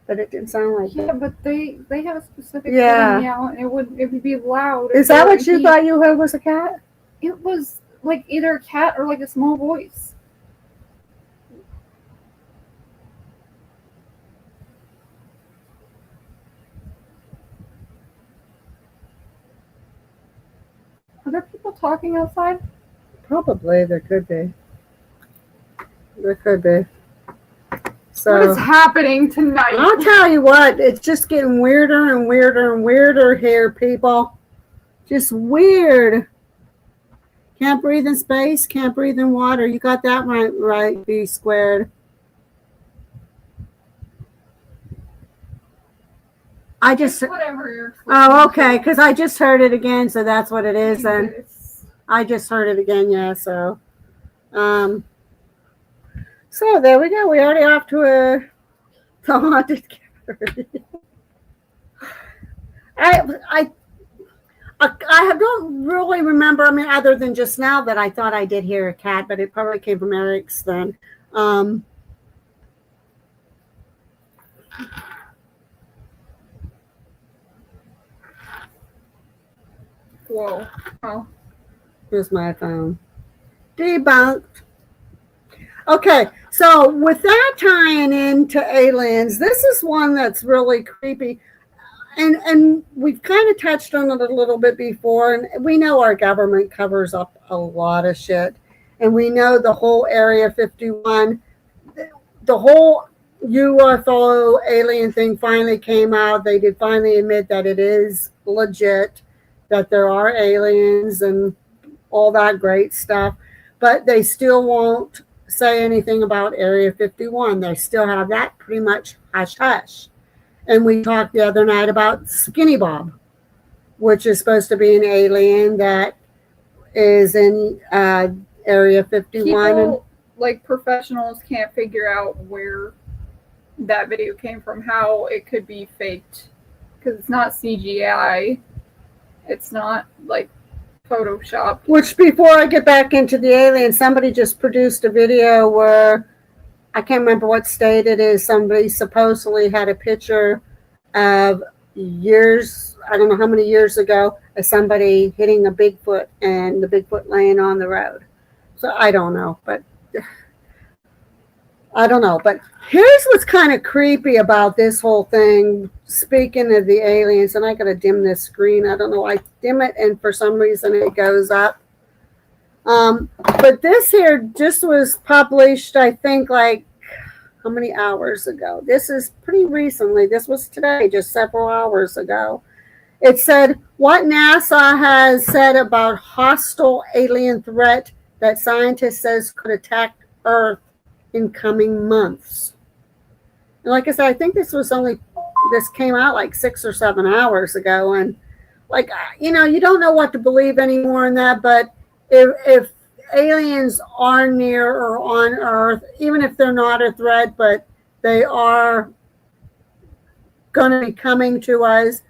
But it didn't sound like Yeah, that. but they have a specific Yeah. meow, and it would be loud. Is that what you thought you heard was a cat? It was like either a cat or like a small voice. Are there people talking outside? Probably there could be. There could be. What is So happening tonight? I'll tell you what, it's just getting weirder and weirder and weirder here, people. Just weird. Can't breathe in space, can't breathe in water. You got that right, B squared. I just, Whatever you're oh, okay, because I just heard it again, so that's what it is then. It's- I just heard it again, yeah, so. So there we go. We already off to a haunted gallery. I don't really remember. I mean, other than just now that I thought I did hear a cat, but it probably came from Eric's then. Whoa. Oh. Here's my phone. Debunked. Okay, so with that tying into aliens, this is one that's really creepy. And we've kind of touched on it a little bit before, and we know our government covers up a lot of shit. And we know the whole Area 51, the whole UFO alien thing finally came out. They did finally admit that it is legit, that there are aliens and all that great stuff. But they still won't say anything about Area 51. They still have that pretty much hush hush. And we talked the other night about Skinny Bob, which is supposed to be an alien that is in Area 51. People, like professionals, can't figure out where that video came from, how it could be faked, because it's not CGI. It's not like Photoshopped. Which, before I get back into the alien, somebody just produced a video where, I can't remember what state it is, somebody supposedly had a picture of years, I don't know how many years ago, of somebody hitting a Bigfoot and the Bigfoot laying on the road. So I don't know, but here's what's kind of creepy about this whole thing. Speaking of the aliens, and I gotta dim this screen. I don't know, I dim it and for some reason it goes up. But this here just was published, I think, like, how many hours ago? This is pretty recently. This was today, just several hours ago. It said what NASA has said about hostile alien threat that scientists says could attack Earth in coming months. And like I said, I think this came out like 6 or 7 hours ago, and like you don't know what to believe anymore in that. But if aliens are near or on Earth, even if they're not a threat, but they are going to be coming to us.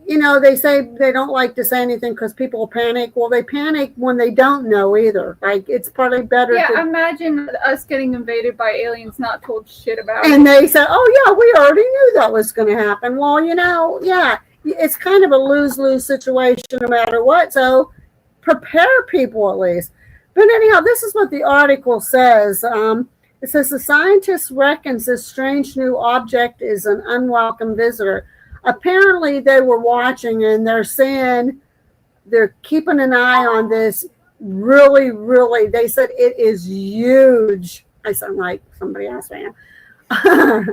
They say they don't like to say anything because people panic. Well, they panic when they don't know either. Like, it's probably better. Yeah, imagine us getting invaded by aliens not told shit about and it. They say, oh, yeah, we already knew that was going to happen. Well, yeah, it's kind of a lose-lose situation no matter what. So prepare people at least. But anyhow, this is what the article says. It says the scientist reckons this strange new object is an unwelcome visitor. Apparently they were watching and they're saying they're keeping an eye on this really, really. They said it is huge. I sound like somebody else right now.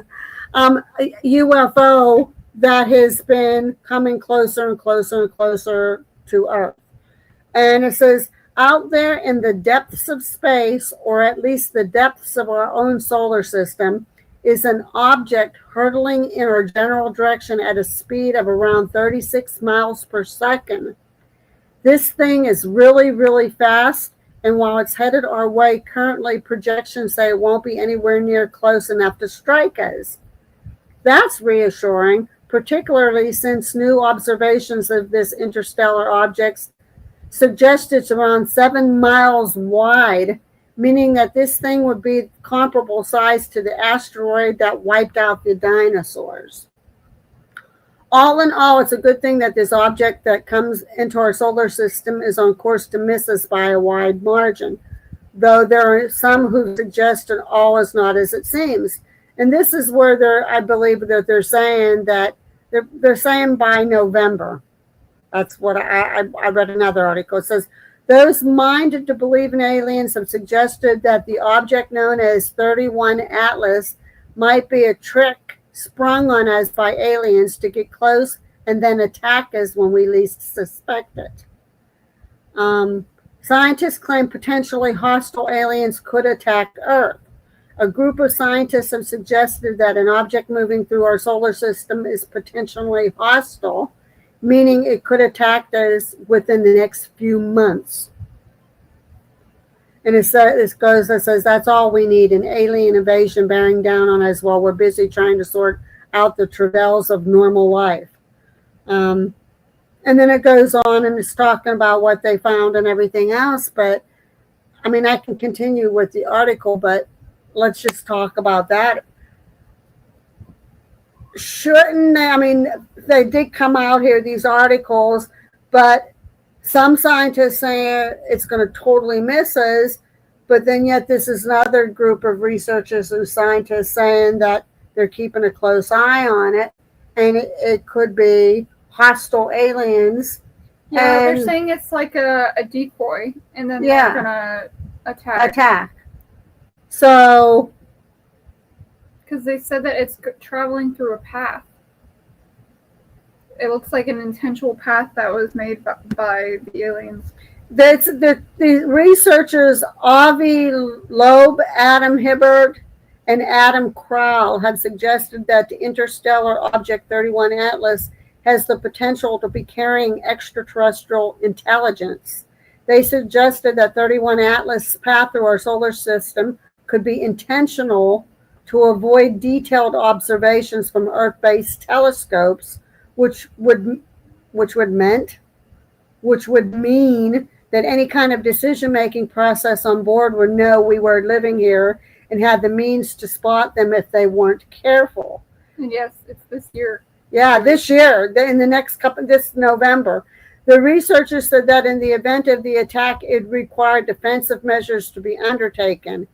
A UFO that has been coming closer and closer and closer to Earth. And it says out there in the depths of space, or at least the depths of our own solar system, is an object hurtling in our general direction at a speed of around 36 miles per second. This thing is really, really fast, and while it's headed our way, currently projections say it won't be anywhere near close enough to strike us. That's reassuring, particularly since new observations of this interstellar object suggest it's around 7 miles wide, meaning that this thing would be comparable size to the asteroid that wiped out the dinosaurs. All in all, it's a good thing that this object that comes into our solar system is on course to miss us by a wide margin, though there are some who suggest that all is not as it seems. And this is where I believe that they're saying that they're saying by November. That's what I read another article. It says, those minded to believe in aliens have suggested that the object known as 31 Atlas might be a trick sprung on us by aliens to get close and then attack us when we least suspect it. Scientists claim potentially hostile aliens could attack Earth. A group of scientists have suggested that an object moving through our solar system is potentially hostile, meaning it could attack us within the next few months. And it says, that's all we need, an alien invasion bearing down on us while we're busy trying to sort out the travails of normal life. And then it goes on and it's talking about what they found and everything else. But, I mean, I can continue with the article, but let's just talk about that. Shouldn't they? I mean, they did come out here, these articles, but some scientists say it's going to totally miss us, but then yet this is another group of researchers and scientists saying that they're keeping a close eye on it, and it could be hostile aliens. Yeah, they're saying it's like a decoy, and then they're going to attack. So... because they said that it's traveling through a path. It looks like an intentional path that was made by the aliens. The researchers Avi Loeb, Adam Hibbert, and Adam Crowell have suggested that the interstellar object 31 Atlas has the potential to be carrying extraterrestrial intelligence. They suggested that 31 Atlas' path through our solar system could be intentional to avoid detailed observations from Earth-based telescopes, which would mean that any kind of decision-making process on board would know we were living here and had the means to spot them if they weren't careful. And yes, it's this year. Yeah, this year, in the next this November. The researchers said that in the event of the attack, it required defensive measures to be undertaken.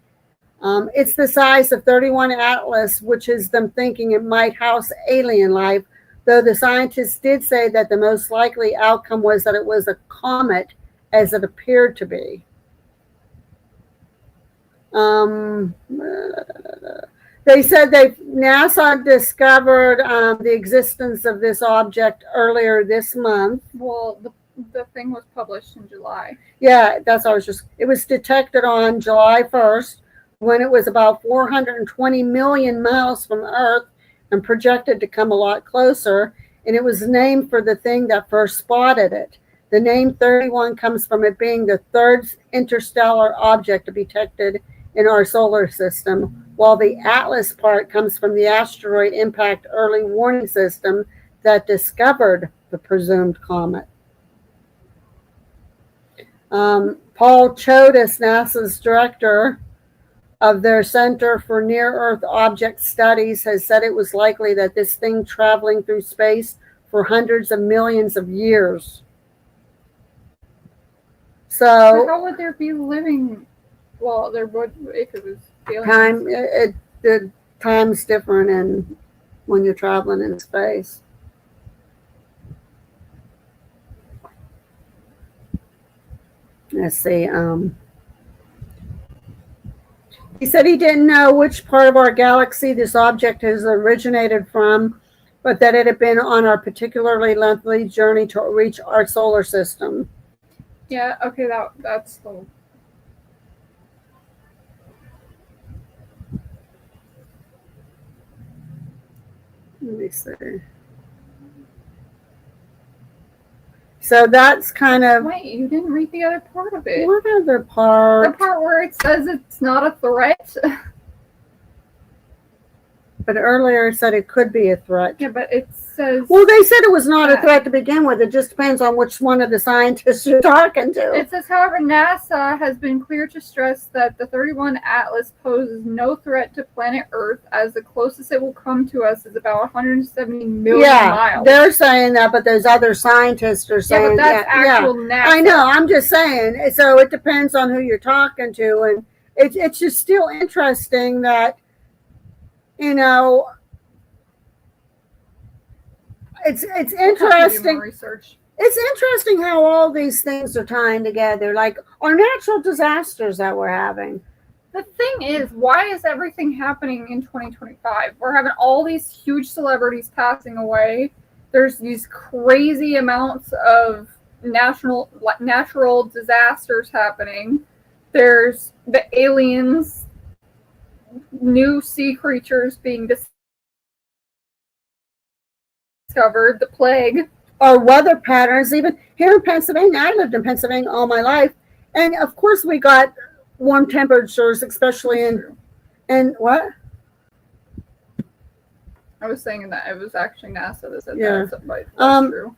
It's the size of 31 Atlas, which is them thinking it might house alien life, though the scientists did say that the most likely outcome was that it was a comet, as it appeared to be. They said NASA discovered the existence of this object earlier this month. Well, the thing was published in July. Yeah, it was detected on July 1st when it was about 420 million miles from Earth and projected to come a lot closer. And it was named for the thing that first spotted it. The name 31 comes from it being the third interstellar object to be detected in our solar system, while the Atlas part comes from the asteroid impact early warning system that discovered the presumed comet. Paul Chodas, NASA's director of their Center for Near-Earth Object Studies, has said it was likely that this thing traveling through space for hundreds of millions of years. So how would there be living? Well, there would if it was aliens. The time's different and when you're traveling in space. Let's see. He said he didn't know which part of our galaxy this object has originated from, but that it had been on a particularly lengthy journey to reach our solar system. Yeah, okay, that's the... Let me see. So that's kind of... Wait, you didn't read the other part of it. What other part? The part where it says it's not a threat. But earlier it said it could be a threat. Yeah, but it says... Well, they said it was not a threat to begin with. It just depends on which one of the scientists you're talking to. It says, however, NASA has been clear to stress that the 31 Atlas poses no threat to planet Earth, as the closest it will come to us is about 170 million miles. They're saying that, but those other scientists are saying... Yeah, but that's actual NASA. I know, I'm just saying. So it depends on who you're talking to. And it's just still interesting that, you know... It's interesting. Research. It's interesting how all these things are tying together, like our natural disasters that we're having. The thing is, why is everything happening in 2025? We're having all these huge celebrities passing away. There's these crazy amounts of natural disasters happening. There's the aliens, new sea creatures being discovered, the plague. Our weather patterns, even here in Pennsylvania. I lived in Pennsylvania all my life. And of course we got warm temperatures, especially in what? I was saying that it was actually NASA that said that. But that's true.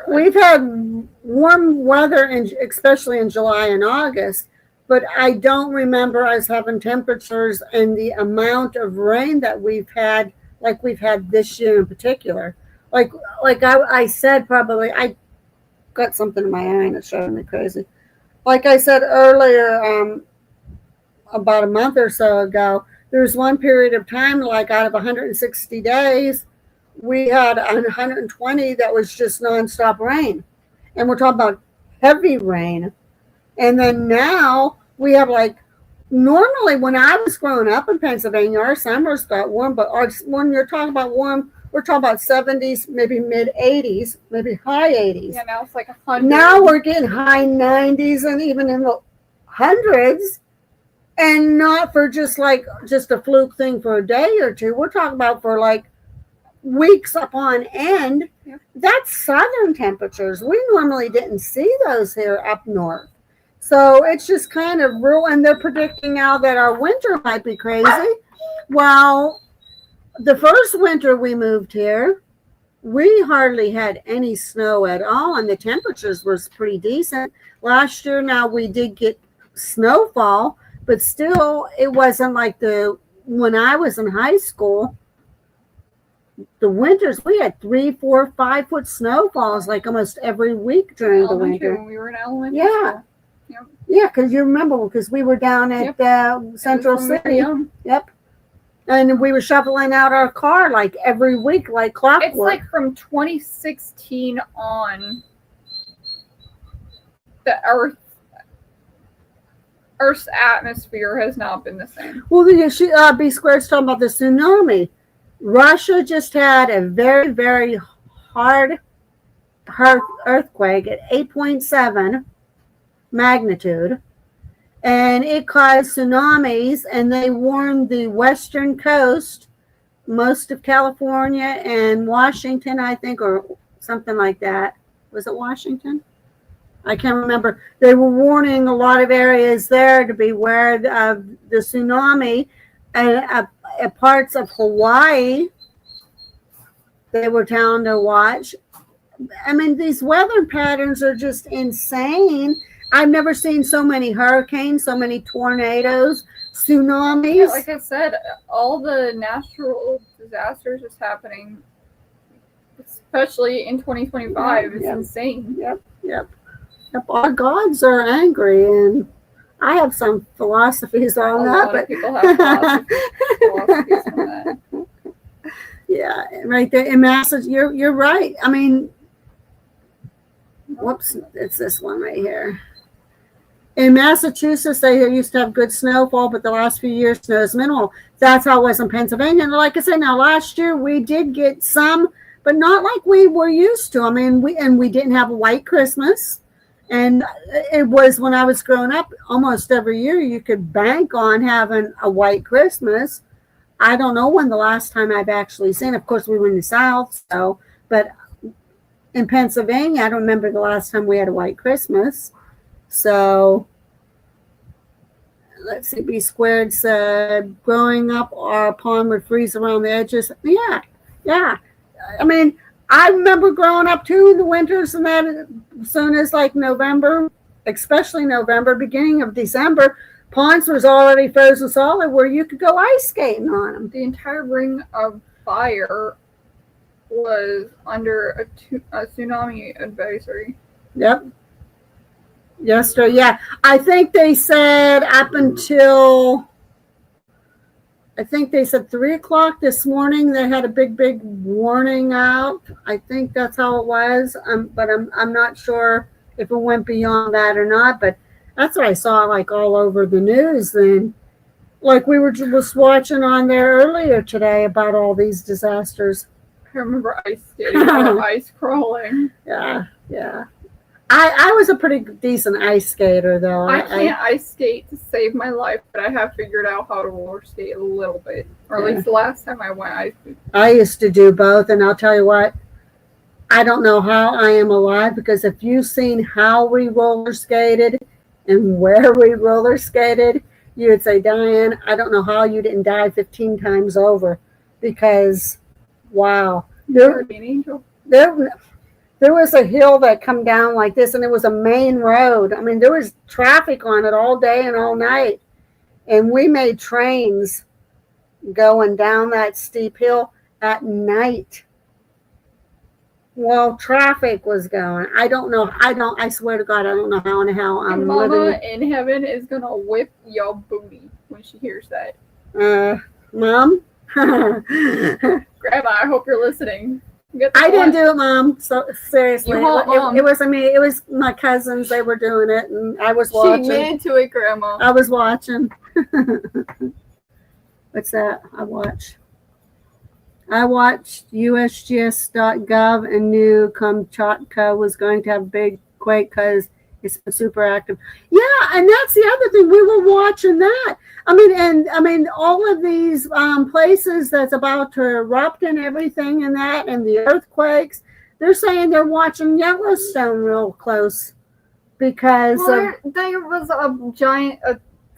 We've had warm weather, especially in July and August, but I don't remember us having temperatures and the amount of rain that we've had, like we've had this year in particular. Like I said, probably, I got something in my eye and it's driving me crazy. Like I said earlier, about a month or so ago, there was one period of time, like out of 160 days, we had 120 that was just nonstop rain. And we're talking about heavy rain. And then now we have normally when I was growing up in Pennsylvania, our summers got warm, but when you're talking about warm, we're talking about 70s, maybe mid 80s, maybe high 80s. Yeah, now it's like 100. Now we're getting high 90s and even in the hundreds, and not for just a fluke thing for a day or two. We're talking about for weeks upon end. Yeah. That's southern temperatures. We normally didn't see those here up north. So it's just kind of real, and they're predicting now that our winter might be crazy. Well, the first winter we moved here, we hardly had any snow at all, and the temperatures was pretty decent. Last year, now we did get snowfall, but still, it wasn't like when I was in high school, the winters, we had 3, 4, 5 foot snowfalls almost every week during the winter. When we were in elementary school. Yep. Yeah, because you remember, because we were down at Central City. Yep. And we were shoveling out our car every week, like clockwork. It's from 2016 on, the Earth Earth's atmosphere has not been the same. Well, B Squared's talking about the tsunami. Russia just had a very, very hard earthquake at 8.7 magnitude, and it caused tsunamis, and they warned the western coast, most of California and Washington, I think, or something like that. Was it Washington? I can't remember. They were warning a lot of areas there to beware of the tsunami, and parts of Hawaii they were telling to watch. I mean, these weather patterns are just insane. I've never seen so many hurricanes, so many tornadoes, tsunamis. Yeah, like I said, all the natural disasters is happening, especially in 2025. It's insane. Yep. Our gods are angry, and I have some philosophies on that. A lot of people have philosophies on that. Yeah, right there in Massachusetts. You're right. I mean, whoops, it's this one right here. In Massachusetts, they used to have good snowfall, but the last few years, snow is minimal. That's how it was in Pennsylvania. And like I said, now last year we did get some, but not like we were used to. I mean, we didn't have a white Christmas. And it was when I was growing up, almost every year you could bank on having a white Christmas. I don't know when the last time I've actually seen. Of course, we were in the South, but in Pennsylvania, I don't remember the last time we had a white Christmas. So let's see. B Squared said, growing up, our pond would freeze around the edges. Yeah. I mean, I remember growing up too in the winters, and then as soon as like November, especially November, beginning of December, ponds was already frozen solid where you could go ice skating on them. The entire ring of fire was under a tsunami advisory. Yep. Yesterday, yeah. I think they said up until, I think they said 3 o'clock this morning, they had a big warning out. I think that's how it was. But I'm not sure if it went beyond that or not. But that's what I saw like all over the news. Then, like we were just watching on there earlier today about all these disasters. I remember ice skating or ice crawling. Yeah. I was a pretty decent ice skater, though. I can't ice skate to save my life, but I have figured out how to roller skate a little bit. Or at least the last time I went, I used to do both, and I'll tell you what, I don't know how I am alive, because if you've seen how we roller skated and where we roller skated, you would say, Diane, I don't know how you didn't die 15 times over, because, wow. You're an angel. There was a hill that come down like this, and it was a main road. I mean, there was traffic on it all day and all night. And we made trains going down that steep hill at night while traffic was going. I swear to God, I don't know how in hell I'm Mama living. in heaven is going to whip your booty when she hears that. Mom? Grandma, I hope you're listening. I didn't do it, Mom. So seriously, Mom. It wasn't me. It was my cousins. They were doing it, and I was watching. She admitted to it, Grandma. I was watching. What's that? I watched USGS.gov and knew Kamchatka was going to have a big quake because it's super active. Yeah, and that's the other thing. We were watching that. I mean, all of these places that's about to erupt and everything and that, and the earthquakes, they're saying they're watching Yellowstone real close because there was a giant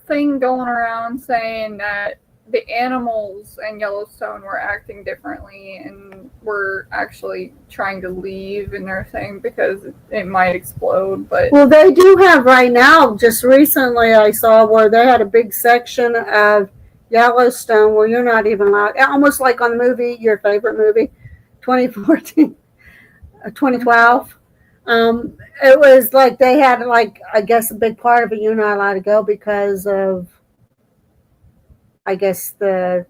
thing going around saying that the animals in Yellowstone were acting differently and were actually trying to leave, and they're saying because it might explode. But well, they do have right now. Just recently, I saw where they had a big section of Yellowstone where you're not even allowed. Almost like on the movie, your favorite movie, 2014, 2012. It was like they had I guess a big part of it you're not allowed to go because of, I guess, the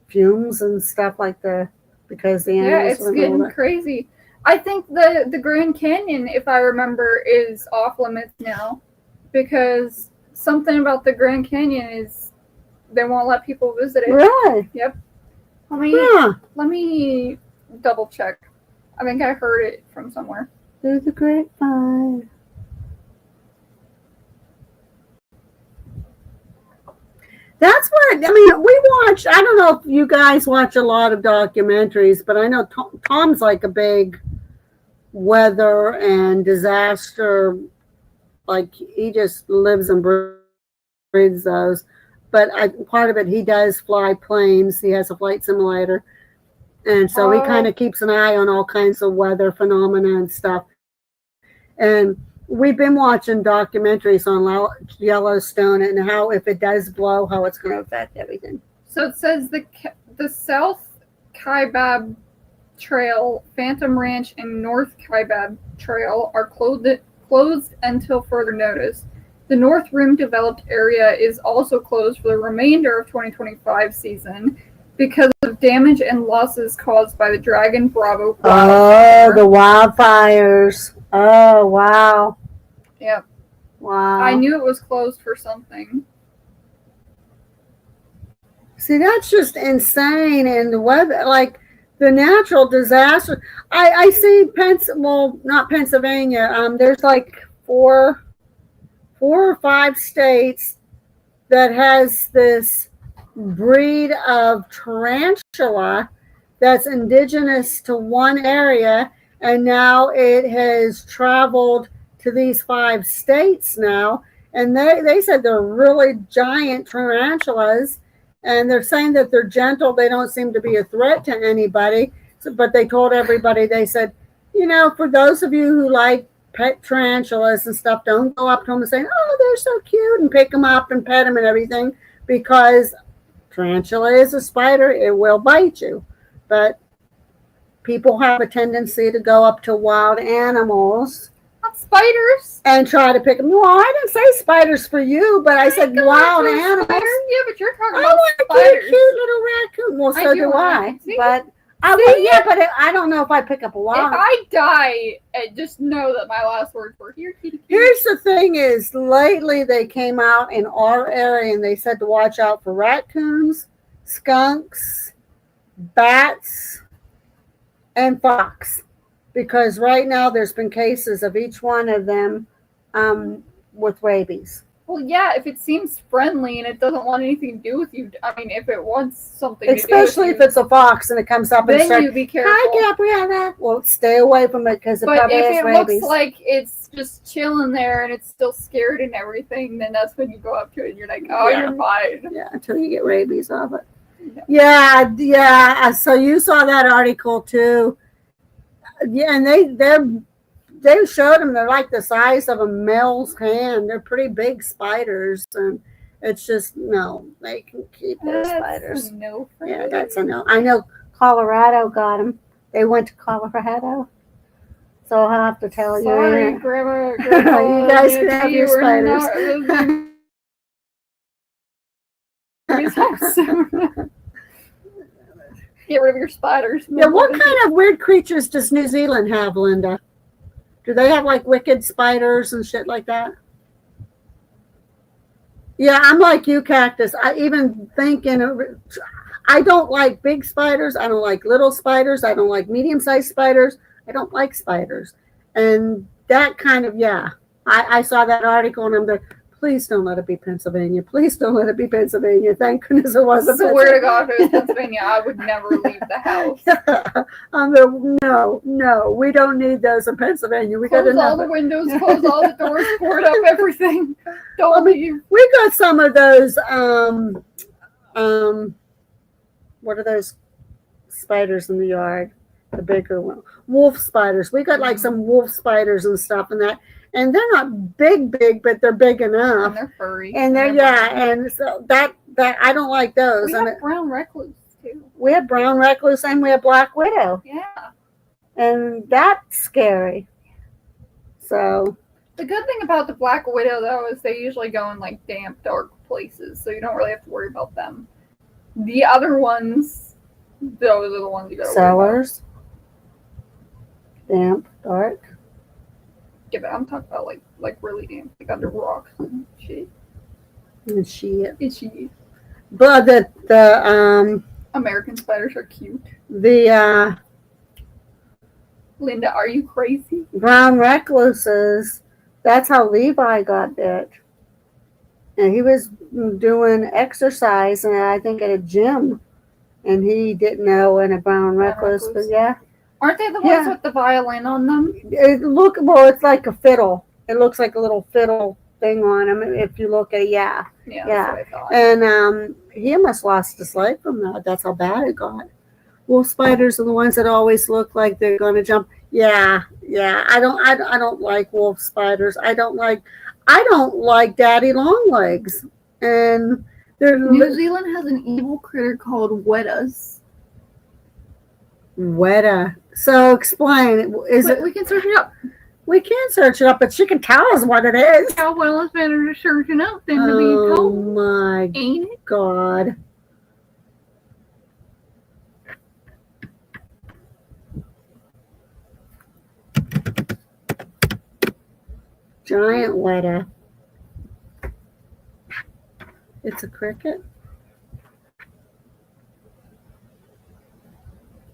fumes and stuff because the animals. Yeah, it's getting crazy. I think the Grand Canyon, if I remember, is off limits now because something about the Grand Canyon is they won't let people visit it. Really? Let me Yeah. let me double check. I think I heard it from somewhere. Through the grapevine. That's what, I mean, we watch, I don't know if you guys watch a lot of documentaries, but I know Tom's like a big weather and disaster, like he just lives and breathes those. But part of it, he does fly planes. He has a flight simulator. And so he kind of keeps an eye on all kinds of weather phenomena and stuff. And we've been watching documentaries on Yellowstone and how if it does blow, how it's going to affect everything. So it says the South Kaibab Trail, Phantom Ranch, and North Kaibab Trail are closed until further notice. The North Rim developed area is also closed for the remainder of 2025 season because of damage and losses caused by the Dragon Bravo wildfire. Oh, the wildfires. Oh, wow. Yep. Wow. I knew it was closed for something. See, that's just insane. And the weather, like the natural disaster. I see not Pennsylvania. There's like four or five states that has this breed of tarantula that's indigenous to one area, and now it has traveled to these 5 states now, and they said they're really giant tarantulas, and they're saying that they're gentle. They don't seem to be a threat to anybody, but they told everybody, they said, for those of you who like pet tarantulas and stuff, don't go up to them and say, oh, they're so cute, and pick them up and pet them and everything, because tarantula is a spider. It will bite you. But people have a tendency to go up to wild animals. Not spiders. And try to pick them. Well, I didn't say spiders for you, but I said wild animals. Spider? Yeah, but you're talking I about want a spiders. cute little raccoon. Well, so do I. See? But I don't know if I pick up a wild. If I die, just know that my last words were here, kitty. Here's the thing is, lately they came out in our area and they said to watch out for raccoons, skunks, bats, and fox. Because right now there's been cases of each one of them with rabies. Well, yeah, if it seems friendly and it doesn't want anything to do with you, I mean, if it wants something to do with you. Especially if it's a fox and it comes up and then starts, you be careful. hi, Gabriella. Well, stay away from it because it probably has rabies. But if it looks like it's just chilling there and it's still scared and everything, then that's when you go up to it and you're like, oh, you're fine. Yeah, until you get rabies off it. Yeah. So you saw that article too. Yeah, and they showed them, they're like the size of a male's hand. They're pretty big spiders, and it's just no, they can keep those spiders. No, yeah, that's a no. I know Colorado got them. They went to Colorado, so I'll have to tell you. Sorry, Grandma. You guys can have your spiders. Get rid of your spiders. Yeah, what kind of weird creatures does New Zealand have, Linda? Do they have like wicked spiders and shit like that? Yeah, I'm like you, Cactus. I even think I don't like big spiders. I don't like little spiders. I don't like medium-sized spiders. I don't like spiders. And that kind of, I saw that article and I'm like, please don't let it be Pennsylvania. Please don't let it be Pennsylvania. Thank goodness it wasn't. Swear to God, if it was Pennsylvania, I would never leave the house. No, we don't need those in Pennsylvania. We close all the windows, close all the doors, board up everything. Don't leave. We got some of those. What are those spiders in the yard? The bigger one, wolf spiders. We got like some wolf spiders and stuff and that. And they're not big, but they're big enough. And they're furry. And and so that I don't like those. We have brown recluse too. We have brown recluse and we have black widow. Yeah. And that's scary. So the good thing about the black widow though is they usually go in like damp, dark places, so you don't really have to worry about them. The other ones, those are the ones you gotta cellars. Damp, dark. Yeah, but I'm talking about like really damp, like under rocks and shit. And she, Itchy. but the American spiders are cute. the Linda, are you crazy? brown recluses. That's how Levi got bit. And he was doing exercise, and I think at a gym, and he didn't know in a brown recluse. But yeah, Aren't they the ones Yeah. with the violin on them? it's like a fiddle. It looks like a little fiddle thing on him. If you look at it, yeah. Yeah, Yeah. that's what I thought. And he almost lost his leg from that. That's how bad it got. Wolf spiders are the ones that always look like they're going to jump. Yeah. I don't like wolf spiders. I don't like daddy long legs. And they're New Zealand has an evil critter called Wettas. Weta. So explain. Is it? We can search it up. We can search it up, but she can tell us what it is. How well is better to search it up than to be Oh told? my Ain't it? God. Giant Weta. It's a cricket.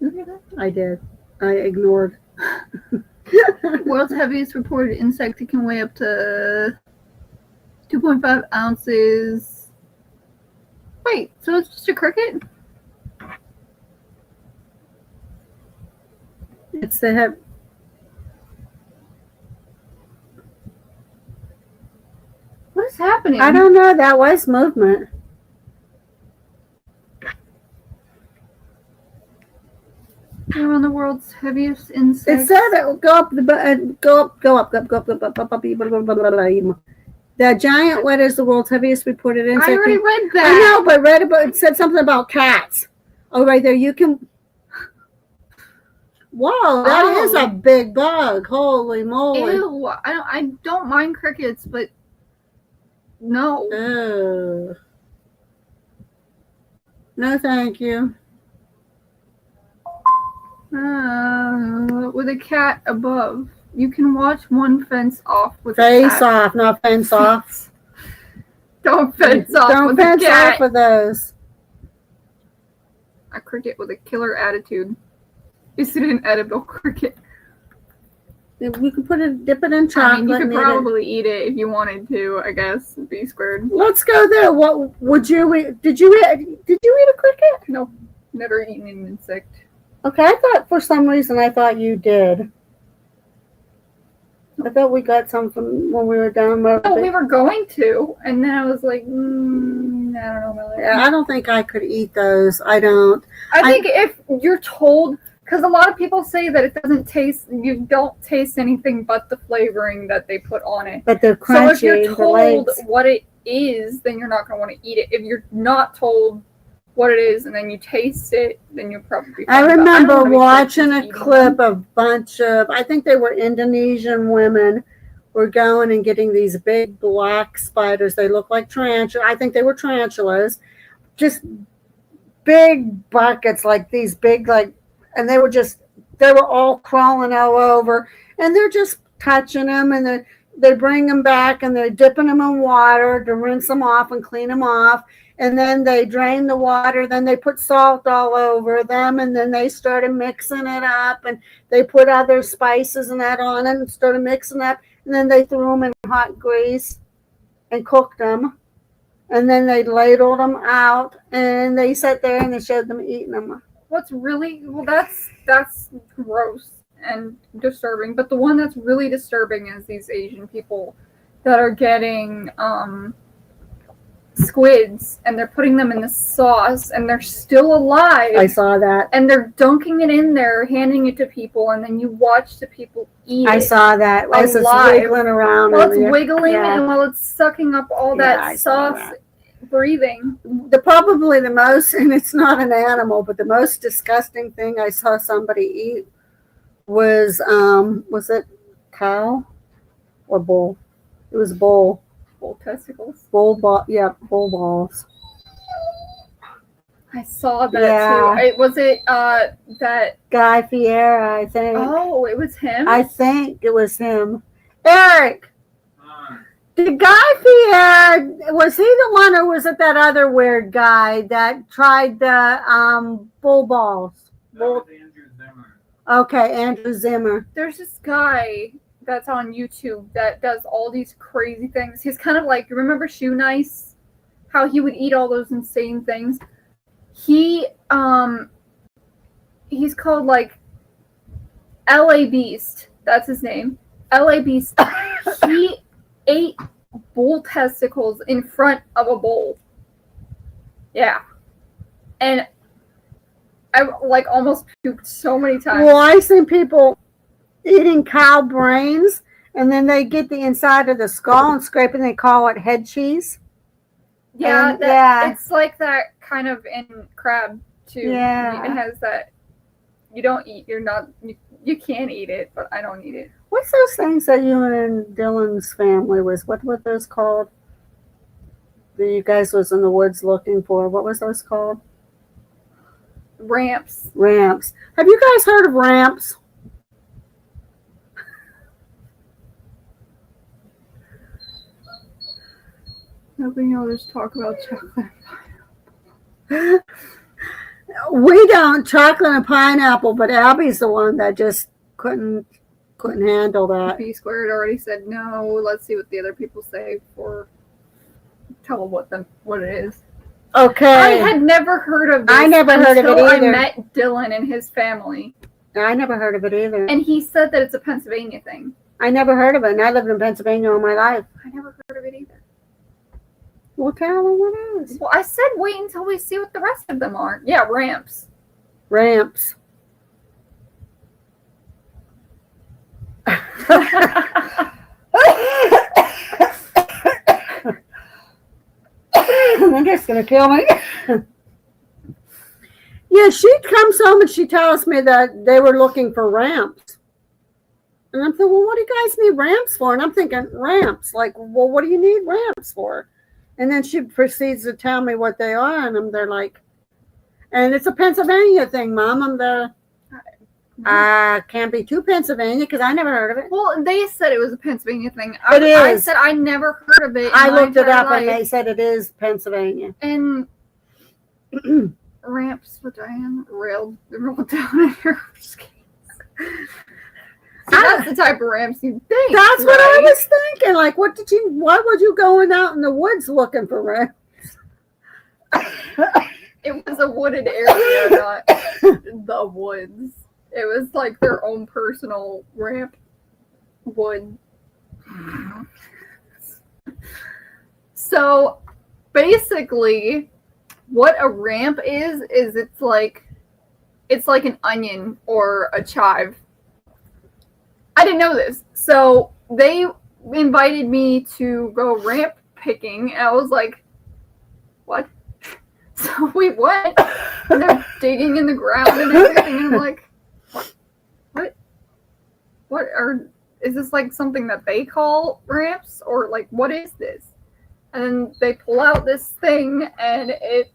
Look at that. I did. I ignored. World's heaviest reported insect. It can weigh up to 2.5 ounces. Wait, so it's just a cricket? It's the head. What is happening? I don't know. That was movement. We're on the world's heaviest insect. It said it go up the go up. The giant weta is the world's heaviest reported insect. I already read that. I know, but read about it said something about cats. Oh, right there. You can. Wow, that is a big bug. Holy moly! Ew, I don't mind crickets, but no. Oh. No, thank you. With a cat above. You can watch one fence off with a Face cat. off, not fence off. Don't fence off Don't with fence a cat. off with those. A cricket with a killer attitude. Is it an edible cricket? We can dip it in I chocolate. mean, you could and eat it. probably eat it if you wanted to, I guess. B squared. Let's go there. What would you eat? Did you eat a cricket? No, never eaten an insect. Okay, I thought for some reason I thought you did. I thought we got some from when we were down there. No, we were going to, and then I was like, I don't know about that. I don't think I could eat those. I don't. I think if you're told, because a lot of people say that it doesn't taste, you don't taste anything but the flavoring that they put on it. But they're So crunchy. if you're the told legs. what it is, then you're not going to want to eat it. If you're not told what it is and then you taste it, then you'll probably be I fine. But remember don't wanna be watching tricked a into clip eating of a bunch of, I think they were Indonesian women, were going and getting these big black spiders. They look like tarantulas. I think they were tarantulas. Just big buckets, like these big, like, and they were all crawling all over, and they're just touching them, and they bring them back, and they're dipping them in water to rinse them off and clean them off. And then they drain the water, then they put salt all over them, and then they started mixing it up, and they put other spices and that on it and started mixing up, and then they threw them in hot grease and cooked them, and then they ladled them out, and they sat there and they showed them eating them. What's really, well, that's gross and disturbing, but the one that's really disturbing is these Asian people that are getting squids, and they're putting them in the sauce, and they're still alive. I saw that. And they're dunking it in there, handing it to people, and then you watch the people eat I it. saw that. It's just alive. wiggling around. While it's over there. wiggling Yeah. and while it's sucking up all Yeah, I that saw sauce, breathing. Probably the most, and it's not an animal, but the most disgusting thing I saw somebody eat was it cow or bull? It was bull. Full testicles. Bull ball. Yeah, bull balls. I saw that Yeah. too. Was it that? Guy Fieri, I think. Oh, it was him. I think it was him. Eric, The guy Pierre, was he the one, or was it that other weird guy that tried the bull balls? That was Andrew Zimmer. Okay, Andrew Zimmer. There's this guy that's on YouTube that does all these crazy things. He's kind of like, you remember Shoe Nice? How he would eat all those insane things. He's called like LA Beast. That's his name. LA Beast. He ate bull testicles in front of a bowl. Yeah. And I like almost puked so many times. Well, I've seen people eating cow brains, and then they get the inside of the skull and scrape it, and they call it head cheese. Yeah, And, yeah. It's like that kind of in crab too. Yeah. It has that. You don't eat. You can eat it, but I don't eat it. What's those things that you and Dylan's family was? What were those called? That you guys was in the woods looking for. What was those called? Ramps. Ramps. Have you guys heard of ramps? Nobody will just talk about chocolate. We don't chocolate and pineapple, but Abby's the one that just couldn't handle that. B squared already said no. Let's see what the other people say before tell them what it is. Okay. I had never heard of this. I never heard of it until either. I met Dylan and his family, I never heard of it either. and he said that it's a Pennsylvania thing. I never heard of it, and I lived in Pennsylvania all my life. I never heard of it either. Well, tell them what it is. Well, I said wait until we see what the rest of them are. Yeah, ramps. Ramps. They're just gonna kill me. Yeah, she comes home and she tells me that they were looking for ramps. And I'm thinking, well, what do you guys need ramps for? And I'm thinking, ramps. Like, well, what do you need ramps for? And then she proceeds to tell me what they are. And they're like, and it's a Pennsylvania thing, Mom. I'm the, can't be too Pennsylvania because I never heard of it. Well, they said it was a Pennsylvania thing. It is. I said I never heard of it. In I my looked it entire up and life. they said it is Pennsylvania. And ramps with Diane rolled down at her skates. See, that's the type of ramps you think. That's what I right? was thinking. Like, why would you going out in the woods looking for ramps? It was a wooded area, not the woods. It was like their own personal ramp wood. So basically, what a ramp is it's like an onion or a chive. I didn't know this. So they invited me to go ramp picking, and I was like, what? So we went, and they're digging in the ground and everything, and I'm like, what is this like something that they call ramps, or like what is this? And then they pull out this thing, and it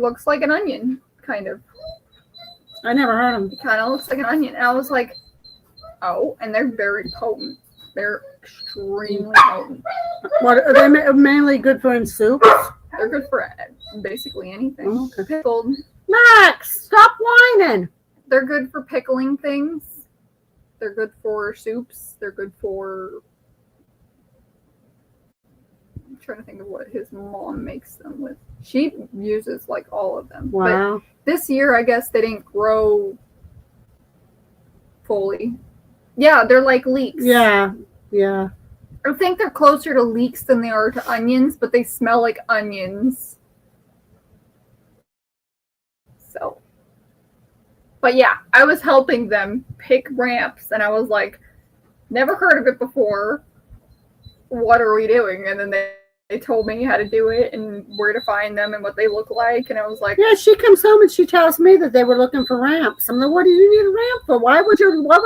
looks like an onion, kind of. I never heard them. It kind of looks like an onion, and I was like, oh, and they're very potent. They're extremely potent. What are they mainly good for in soups? They're good for basically anything. Oh, okay. Pickled. Max, stop whining. They're good for pickling things. They're good for soups. They're good for... I'm trying to think of what his mom makes them with. She uses like all of them. Wow. But this year, I guess they didn't grow fully. Yeah, they're like leeks. Yeah. I think they're closer to leeks than they are to onions, but they smell like onions. So, but yeah, I was helping them pick ramps, and I was like, never heard of it before. What are we doing? And then they told me how to do it and where to find them and what they look like, and I was like, Yeah, she comes home and she tells me that they were looking for ramps. I'm like, what do you need a ramp for? Why were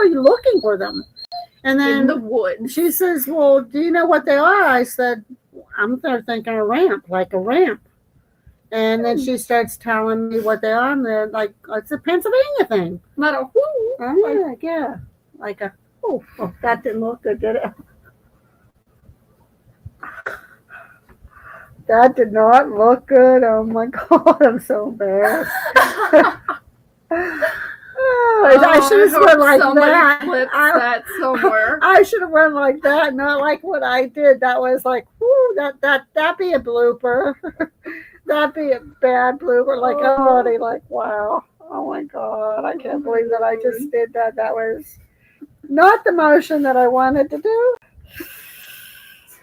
you looking for them? And in the then woods. she says, well, do you know what they are? I said, I'm there thinking a ramp, like a ramp. And then she starts telling me what they are, and they're like, it's a Pennsylvania thing. Not a whoo. I'm like, yeah, like a, oh, that didn't look good, did it? That did not look good. Oh my God, I'm so embarrassed. I should have sworn like that. Clips that somewhere. I should have run like that, not like what I did. That was like, whoo, that'd be a blooper. That'd be a bad blooper. Like, everybody, like, wow. Oh my God, I can't believe that I just did that. That was not the motion that I wanted to do.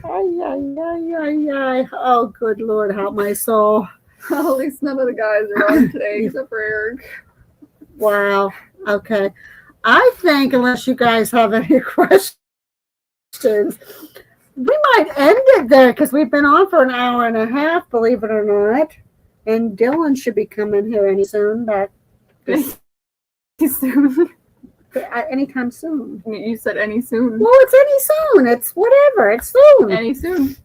Ay, ay, ay, ay, ay. Oh, good Lord, help my soul. Well, at least none of the guys are on today except for Eric. Wow. Okay. I think unless you guys have any questions, we might end it there because we've been on for an hour and a half, believe it or not. And Dylan should be coming here any soon, but Soon. anytime soon. You said any soon. Well, it's any soon. It's whatever. It's soon. Any soon.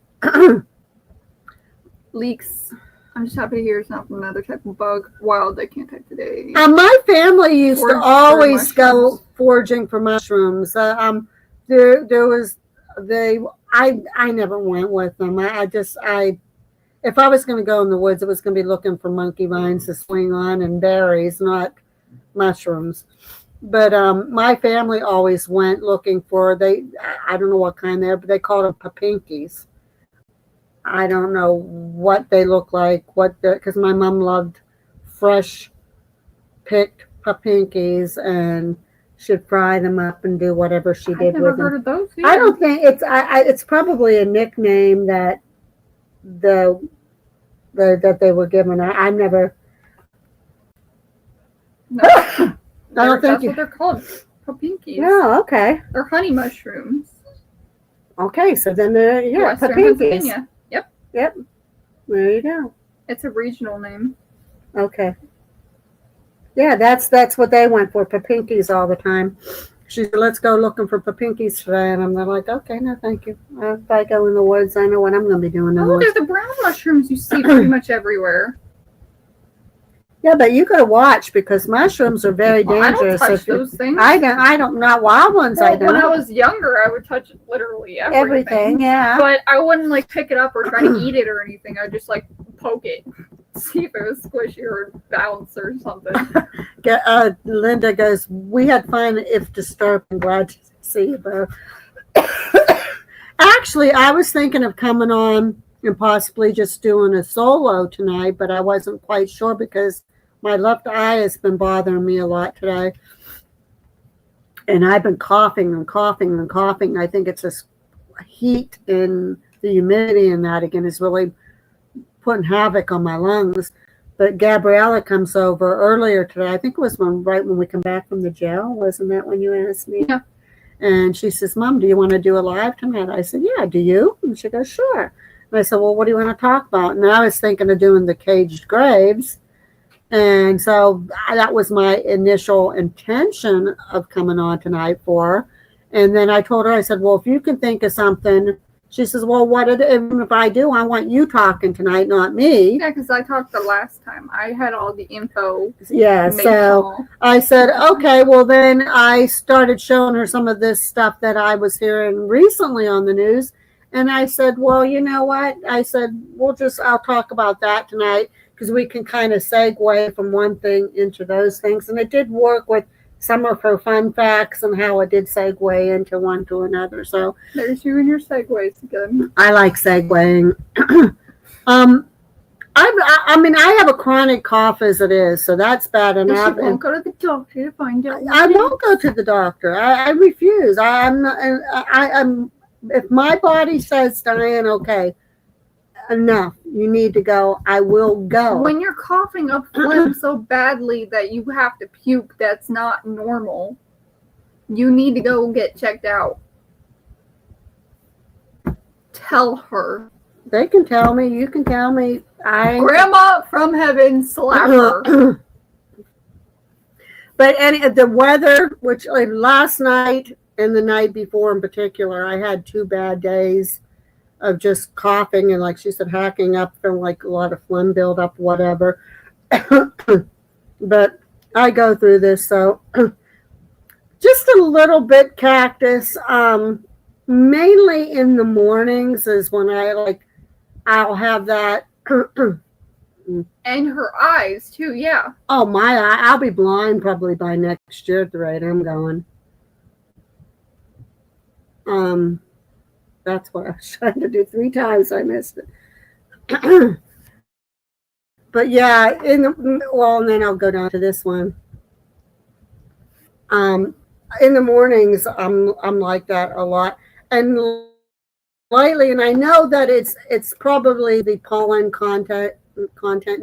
Leaks. I'm just happy to hear it's not from another type of bug. Wild, I can't type today. My family used Forage to for always go mushrooms. foraging for mushrooms. There was I never went with them. If I was going to go in the woods, it was going to be looking for monkey vines to swing on and berries, not mushrooms. But my family always went looking for I don't know what kind they are, but they called them papinkies. I don't know what they look like, because my mom loved fresh picked papinkies and she'd fry them up and do whatever she did I've never with heard them. of those either. I don't think it's probably a nickname that that they were given. I've never. No. I don't think That's you. what they're called. Papinkies. No, okay, They're honey mushrooms. okay. So then they're Western papinkies. Pennsylvania. Yep. There you go. It's a regional name. Okay. Yeah, that's what they went for, papinkies all the time. She said, let's go looking for papinkies today. And I'm like, okay, no, thank you. If I go in the woods, I know what I'm going to be doing in the Oh, woods. they're the brown mushrooms you see pretty much everywhere. Yeah, but you got to watch because mushrooms are very Well, I don't dangerous. touch If you- those things. I don't, not wild ones, I Well, when I don't. was younger, I would touch literally Everything, yeah. But I wouldn't like pick it up or try to eat it or anything. I'd just like poke it, see if it was squishy or bounce or something. Linda goes, we had fun if disturbed. I'm glad to see you both. Actually, I was thinking of coming on and possibly just doing a solo tonight, but I wasn't quite sure because my left eye has been bothering me a lot today. And I've been coughing and coughing and coughing. I think it's this heat and the humidity and that again is really putting havoc on my lungs. But Gabriella comes over earlier today. I think it was right when we come back from the jail. Wasn't that when you asked me? Yeah. And she says, Mom, do you want to do a live tonight? I said, yeah, do you? And she goes, sure. And I said, well, what do you want to talk about? And I was thinking of doing the caged graves. And so that was my initial intention of coming on tonight for her. And then I told her, I said, well, if you can think of something. She says, well, even if I do, I want you talking tonight, not me. Yeah, because I talked the last time. I had all the info. Yeah, made so call. I said, okay, well, then I started showing her some of this stuff that I was hearing recently on the news. And I said, well, you know what? I said, I'll talk about that tonight because we can kind of segue from one thing into those things. And it did work with some of her fun facts and how it did segue into one to another. So There's you and your segues again. I like segueing. I mean, I have a chronic cough as it is, so that's bad And she enough. won't go to the doctor to find out. I won't go to the doctor. I refuse. I'm not. I'm. If my body says, Diane, okay, enough, you need to go, I will go. When you're coughing up phlegm so badly that you have to puke, that's not normal. You need to go get checked out. Tell her. They can tell me. You can tell me. Grandma from heaven, slap her. But the weather, which like last night and the night before in particular, I had 2 bad days of just coughing and, like she said, hacking up from like a lot of phlegm buildup, whatever. But I go through this, so just a little bit cactus. Mainly in the mornings is when I like I'll have that. And her eyes too, yeah. Oh, my eye. I'll be blind probably by next year at the rate I'm going. That's what I was trying to do 3 times. I missed it. But yeah, and then I'll go down to this one. In the mornings, I'm like that a lot. And lately, and I know that it's probably the pollen content,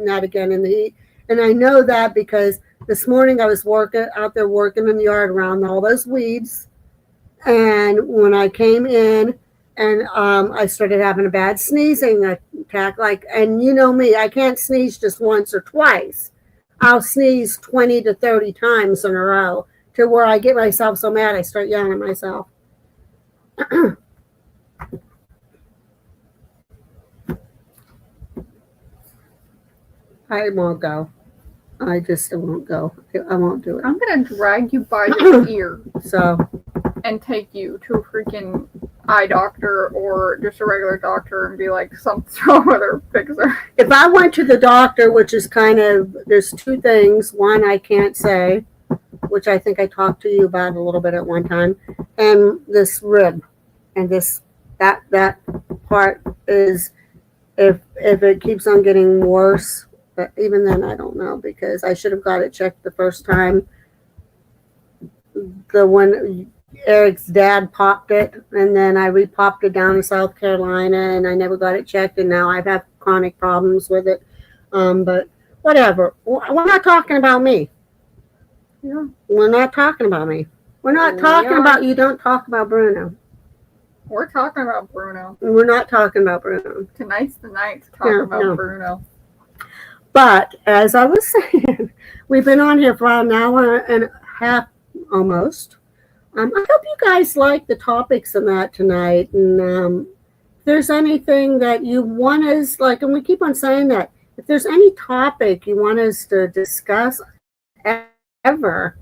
not again in the heat. And I know that because this morning I was out there working in the yard around all those weeds. And when I came in and I started having a bad sneezing attack, and you know me, I can't sneeze just once or twice. I'll sneeze 20 to 30 times in a row to where I get myself so mad I start yelling at myself. I won't go. I just won't go. I won't do it. I'm gonna drag you by your ear So, and take you to a freaking eye doctor or just a regular doctor and be like, something's wrong with her, fix her. if I went to the doctor, which is there's 2 things. One, I can't say, which I think I talked to you about a little bit at one time, and this rib, and that part is, if it keeps on getting worse, but even then I don't know, because I should have got it checked the first time. The one Eric's dad popped it, and then I re-popped it down in South Carolina, and I never got it checked, and now I've had chronic problems with it. But whatever. We're not talking about me. Yeah. We're not talking about me. We're not talking about you. Don't talk about Bruno. We're talking about Bruno. We're not talking about Bruno. Tonight's the night to talk about Bruno. But as I was saying, we've been on here for an hour and a half almost. I hope you guys like the topics in that tonight. And if there's anything that you want us, and we keep on saying that, if there's any topic you want us to discuss ever,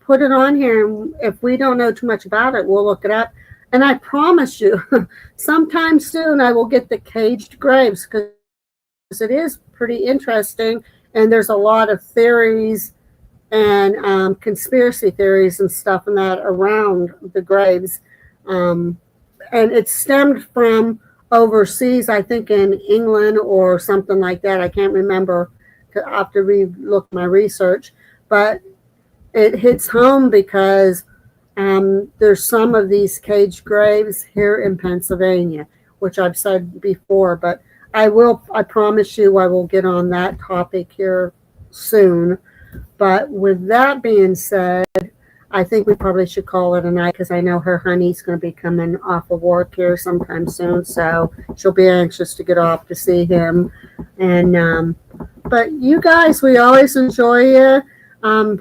put it on here. And if we don't know too much about it, we'll look it up. And I promise you, sometime soon I will get the caged graves, because it is pretty interesting. And there's a lot of theories and conspiracy theories and stuff and that around the graves. And it stemmed from overseas, I think in England or something like that. I can't remember. I'll have to look my research. But it hits home because there's some of these caged graves here in Pennsylvania, which I've said before, but I promise you I will get on that topic here soon. But with that being said, I think we probably should call it a night, because I know her honey's going to be coming off of work here sometime soon, so she'll be anxious to get off to see him. And but you guys, we always enjoy you.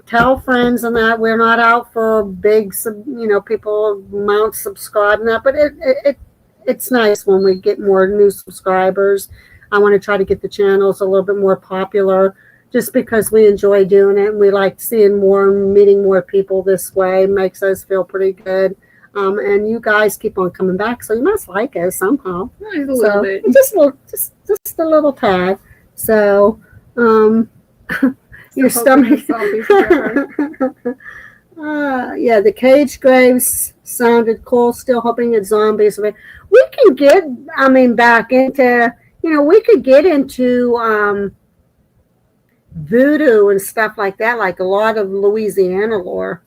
Tell friends and that we're not out for big, people amount subscribe and that, but it's nice when we get more new subscribers. I want to try to get the channels a little bit more popular, just because we enjoy doing it, and we like seeing meeting more people this way. It makes us feel pretty good. And you guys keep on coming back, so you must like us somehow. Just a little bit. Just a little tad. So, your stomach. Yeah, the cage graves sounded cool. Still hoping it's zombies. We can get, back into, we could get into voodoo and stuff like that, like a lot of Louisiana lore,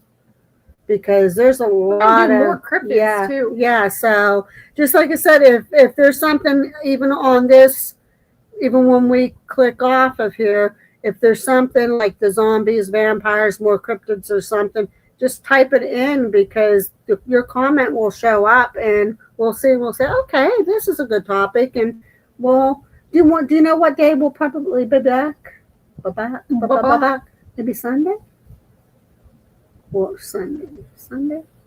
because there's a lot of more cryptids too. Yeah, so just like I said, if there's something even on this, even when we click off of here, if there's something like the zombies, vampires, more cryptids or something, just type it in, because your comment will show up, and we'll say, okay, this is a good topic, and do you know what day we'll probably be back? Maybe Sunday? Or Sunday?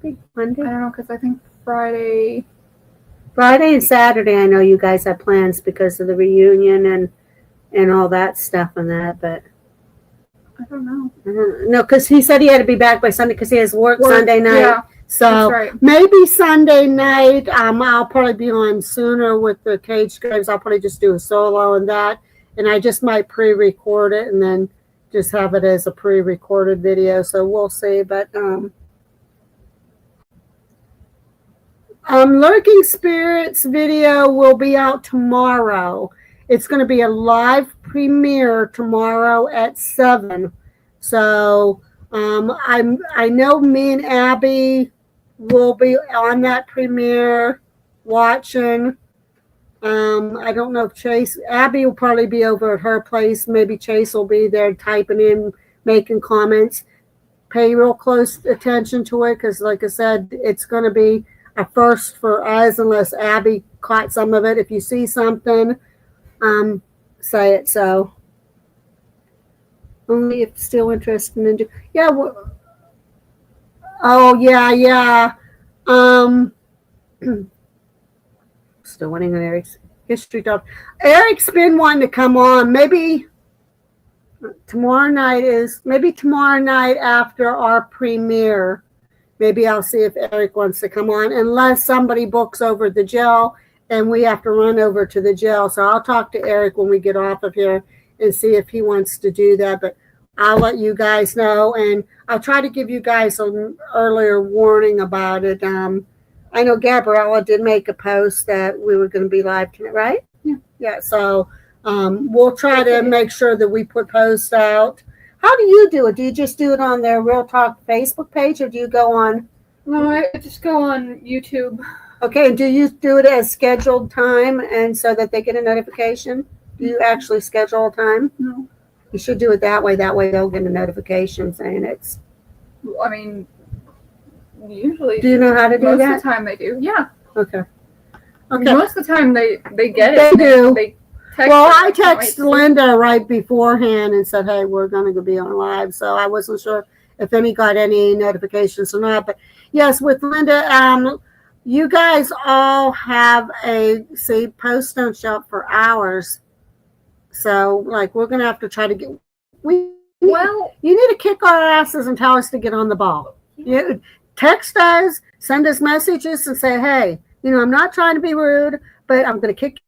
Big Monday? I don't know, because I think Friday and Saturday, I know you guys have plans because of the reunion and all that stuff and that, but I don't know. No, because he said he had to be back by Sunday because he has work Sunday night. Yeah. So That's right. maybe Sunday night, I'll probably be on sooner with the Cage Graves. I'll probably just do a solo on that. And I just might pre-record it and then just have it as a pre-recorded video. So we'll see. But Lurking Spirits video will be out tomorrow. It's going to be a live premiere tomorrow at 7. So I know me and Abby will be on that premiere watching. I don't know if Abby will probably be over at her place. Maybe Chase will be there typing in, making comments. Pay real close attention to it because, like I said, it's going to be a first for us unless Abby caught some of it. If you see something, say it. So only if still interested in yeah. Oh yeah. Still waiting on Eric's history talk. Eric's been wanting to come on. Maybe tomorrow night after our premiere. Maybe I'll see if Eric wants to come on, unless somebody books over the jail and we have to run over to the jail. So I'll talk to Eric when we get off of here and see if he wants to do that. But I'll let you guys know, and I'll try to give you guys an earlier warning about it. I know Gabriella did make a post that we were going to be live tonight, right? Yeah. So we'll try to make sure that we put posts out. How do you do it? Do you just do it on their Real Talk Facebook page, or do you go on? No, I just go on YouTube. Okay, and do you do it as scheduled time and so that they get a notification? Do you actually schedule a time? No. You should do it that way. That way they'll get a notification saying it's. I mean, usually. Do you know how to do most that? Most of the time they do. Yeah. Okay. Most of the time they get They it. do. They text Well, it. I texted Linda right beforehand and said, hey, we're going to be on live. So I wasn't sure if any got any notifications or not. But yes, with Linda, you guys all have posts don't show up for hours. So, like, we're going to have to try to get, you need to kick our asses and tell us to get on the ball. You text us, send us messages and say, hey, I'm not trying to be rude, but I'm going to kick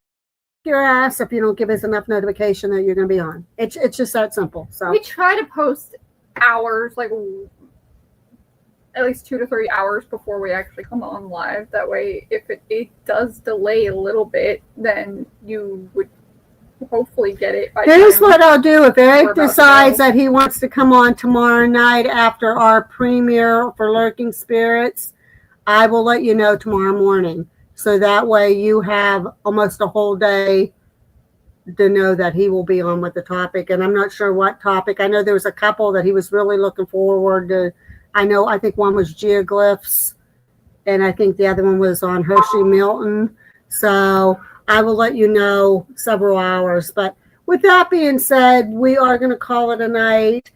your ass if you don't give us enough notification that you're going to be on. It's just that simple. So we try to post hours, like at least 2 to 3 hours before we actually come on live. That way, if it does delay a little bit, then you would hopefully get it. Here's what I'll do. If Eric decides that he wants to come on tomorrow night after our premiere for Lurking Spirits, I will let you know tomorrow morning. So that way you have almost a whole day to know that he will be on with the topic. And I'm not sure what topic. I know there was a couple that he was really looking forward to. I think one was geoglyphs, and I think the other one was on Hershey Milton. So I will let you know several hours. But with that being said, we are going to call it a night.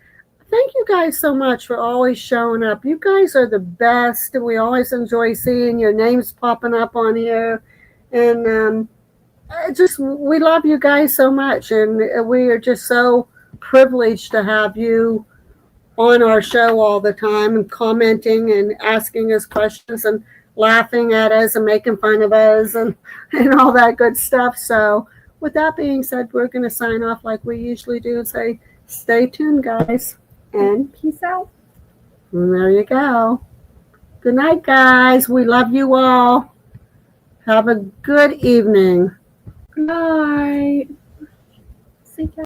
Thank you guys so much for always showing up. You guys are the best, and we always enjoy seeing your names popping up on here. And we love you guys so much, and we are just so privileged to have you on our show all the time and commenting and asking us questions and laughing at us and making fun of us and all that good stuff. So with that being said, we're going to sign off like we usually do and say, stay tuned, guys. And peace out. And there you go. Good night, guys. We love you all. Have a good evening. Good night. See ya.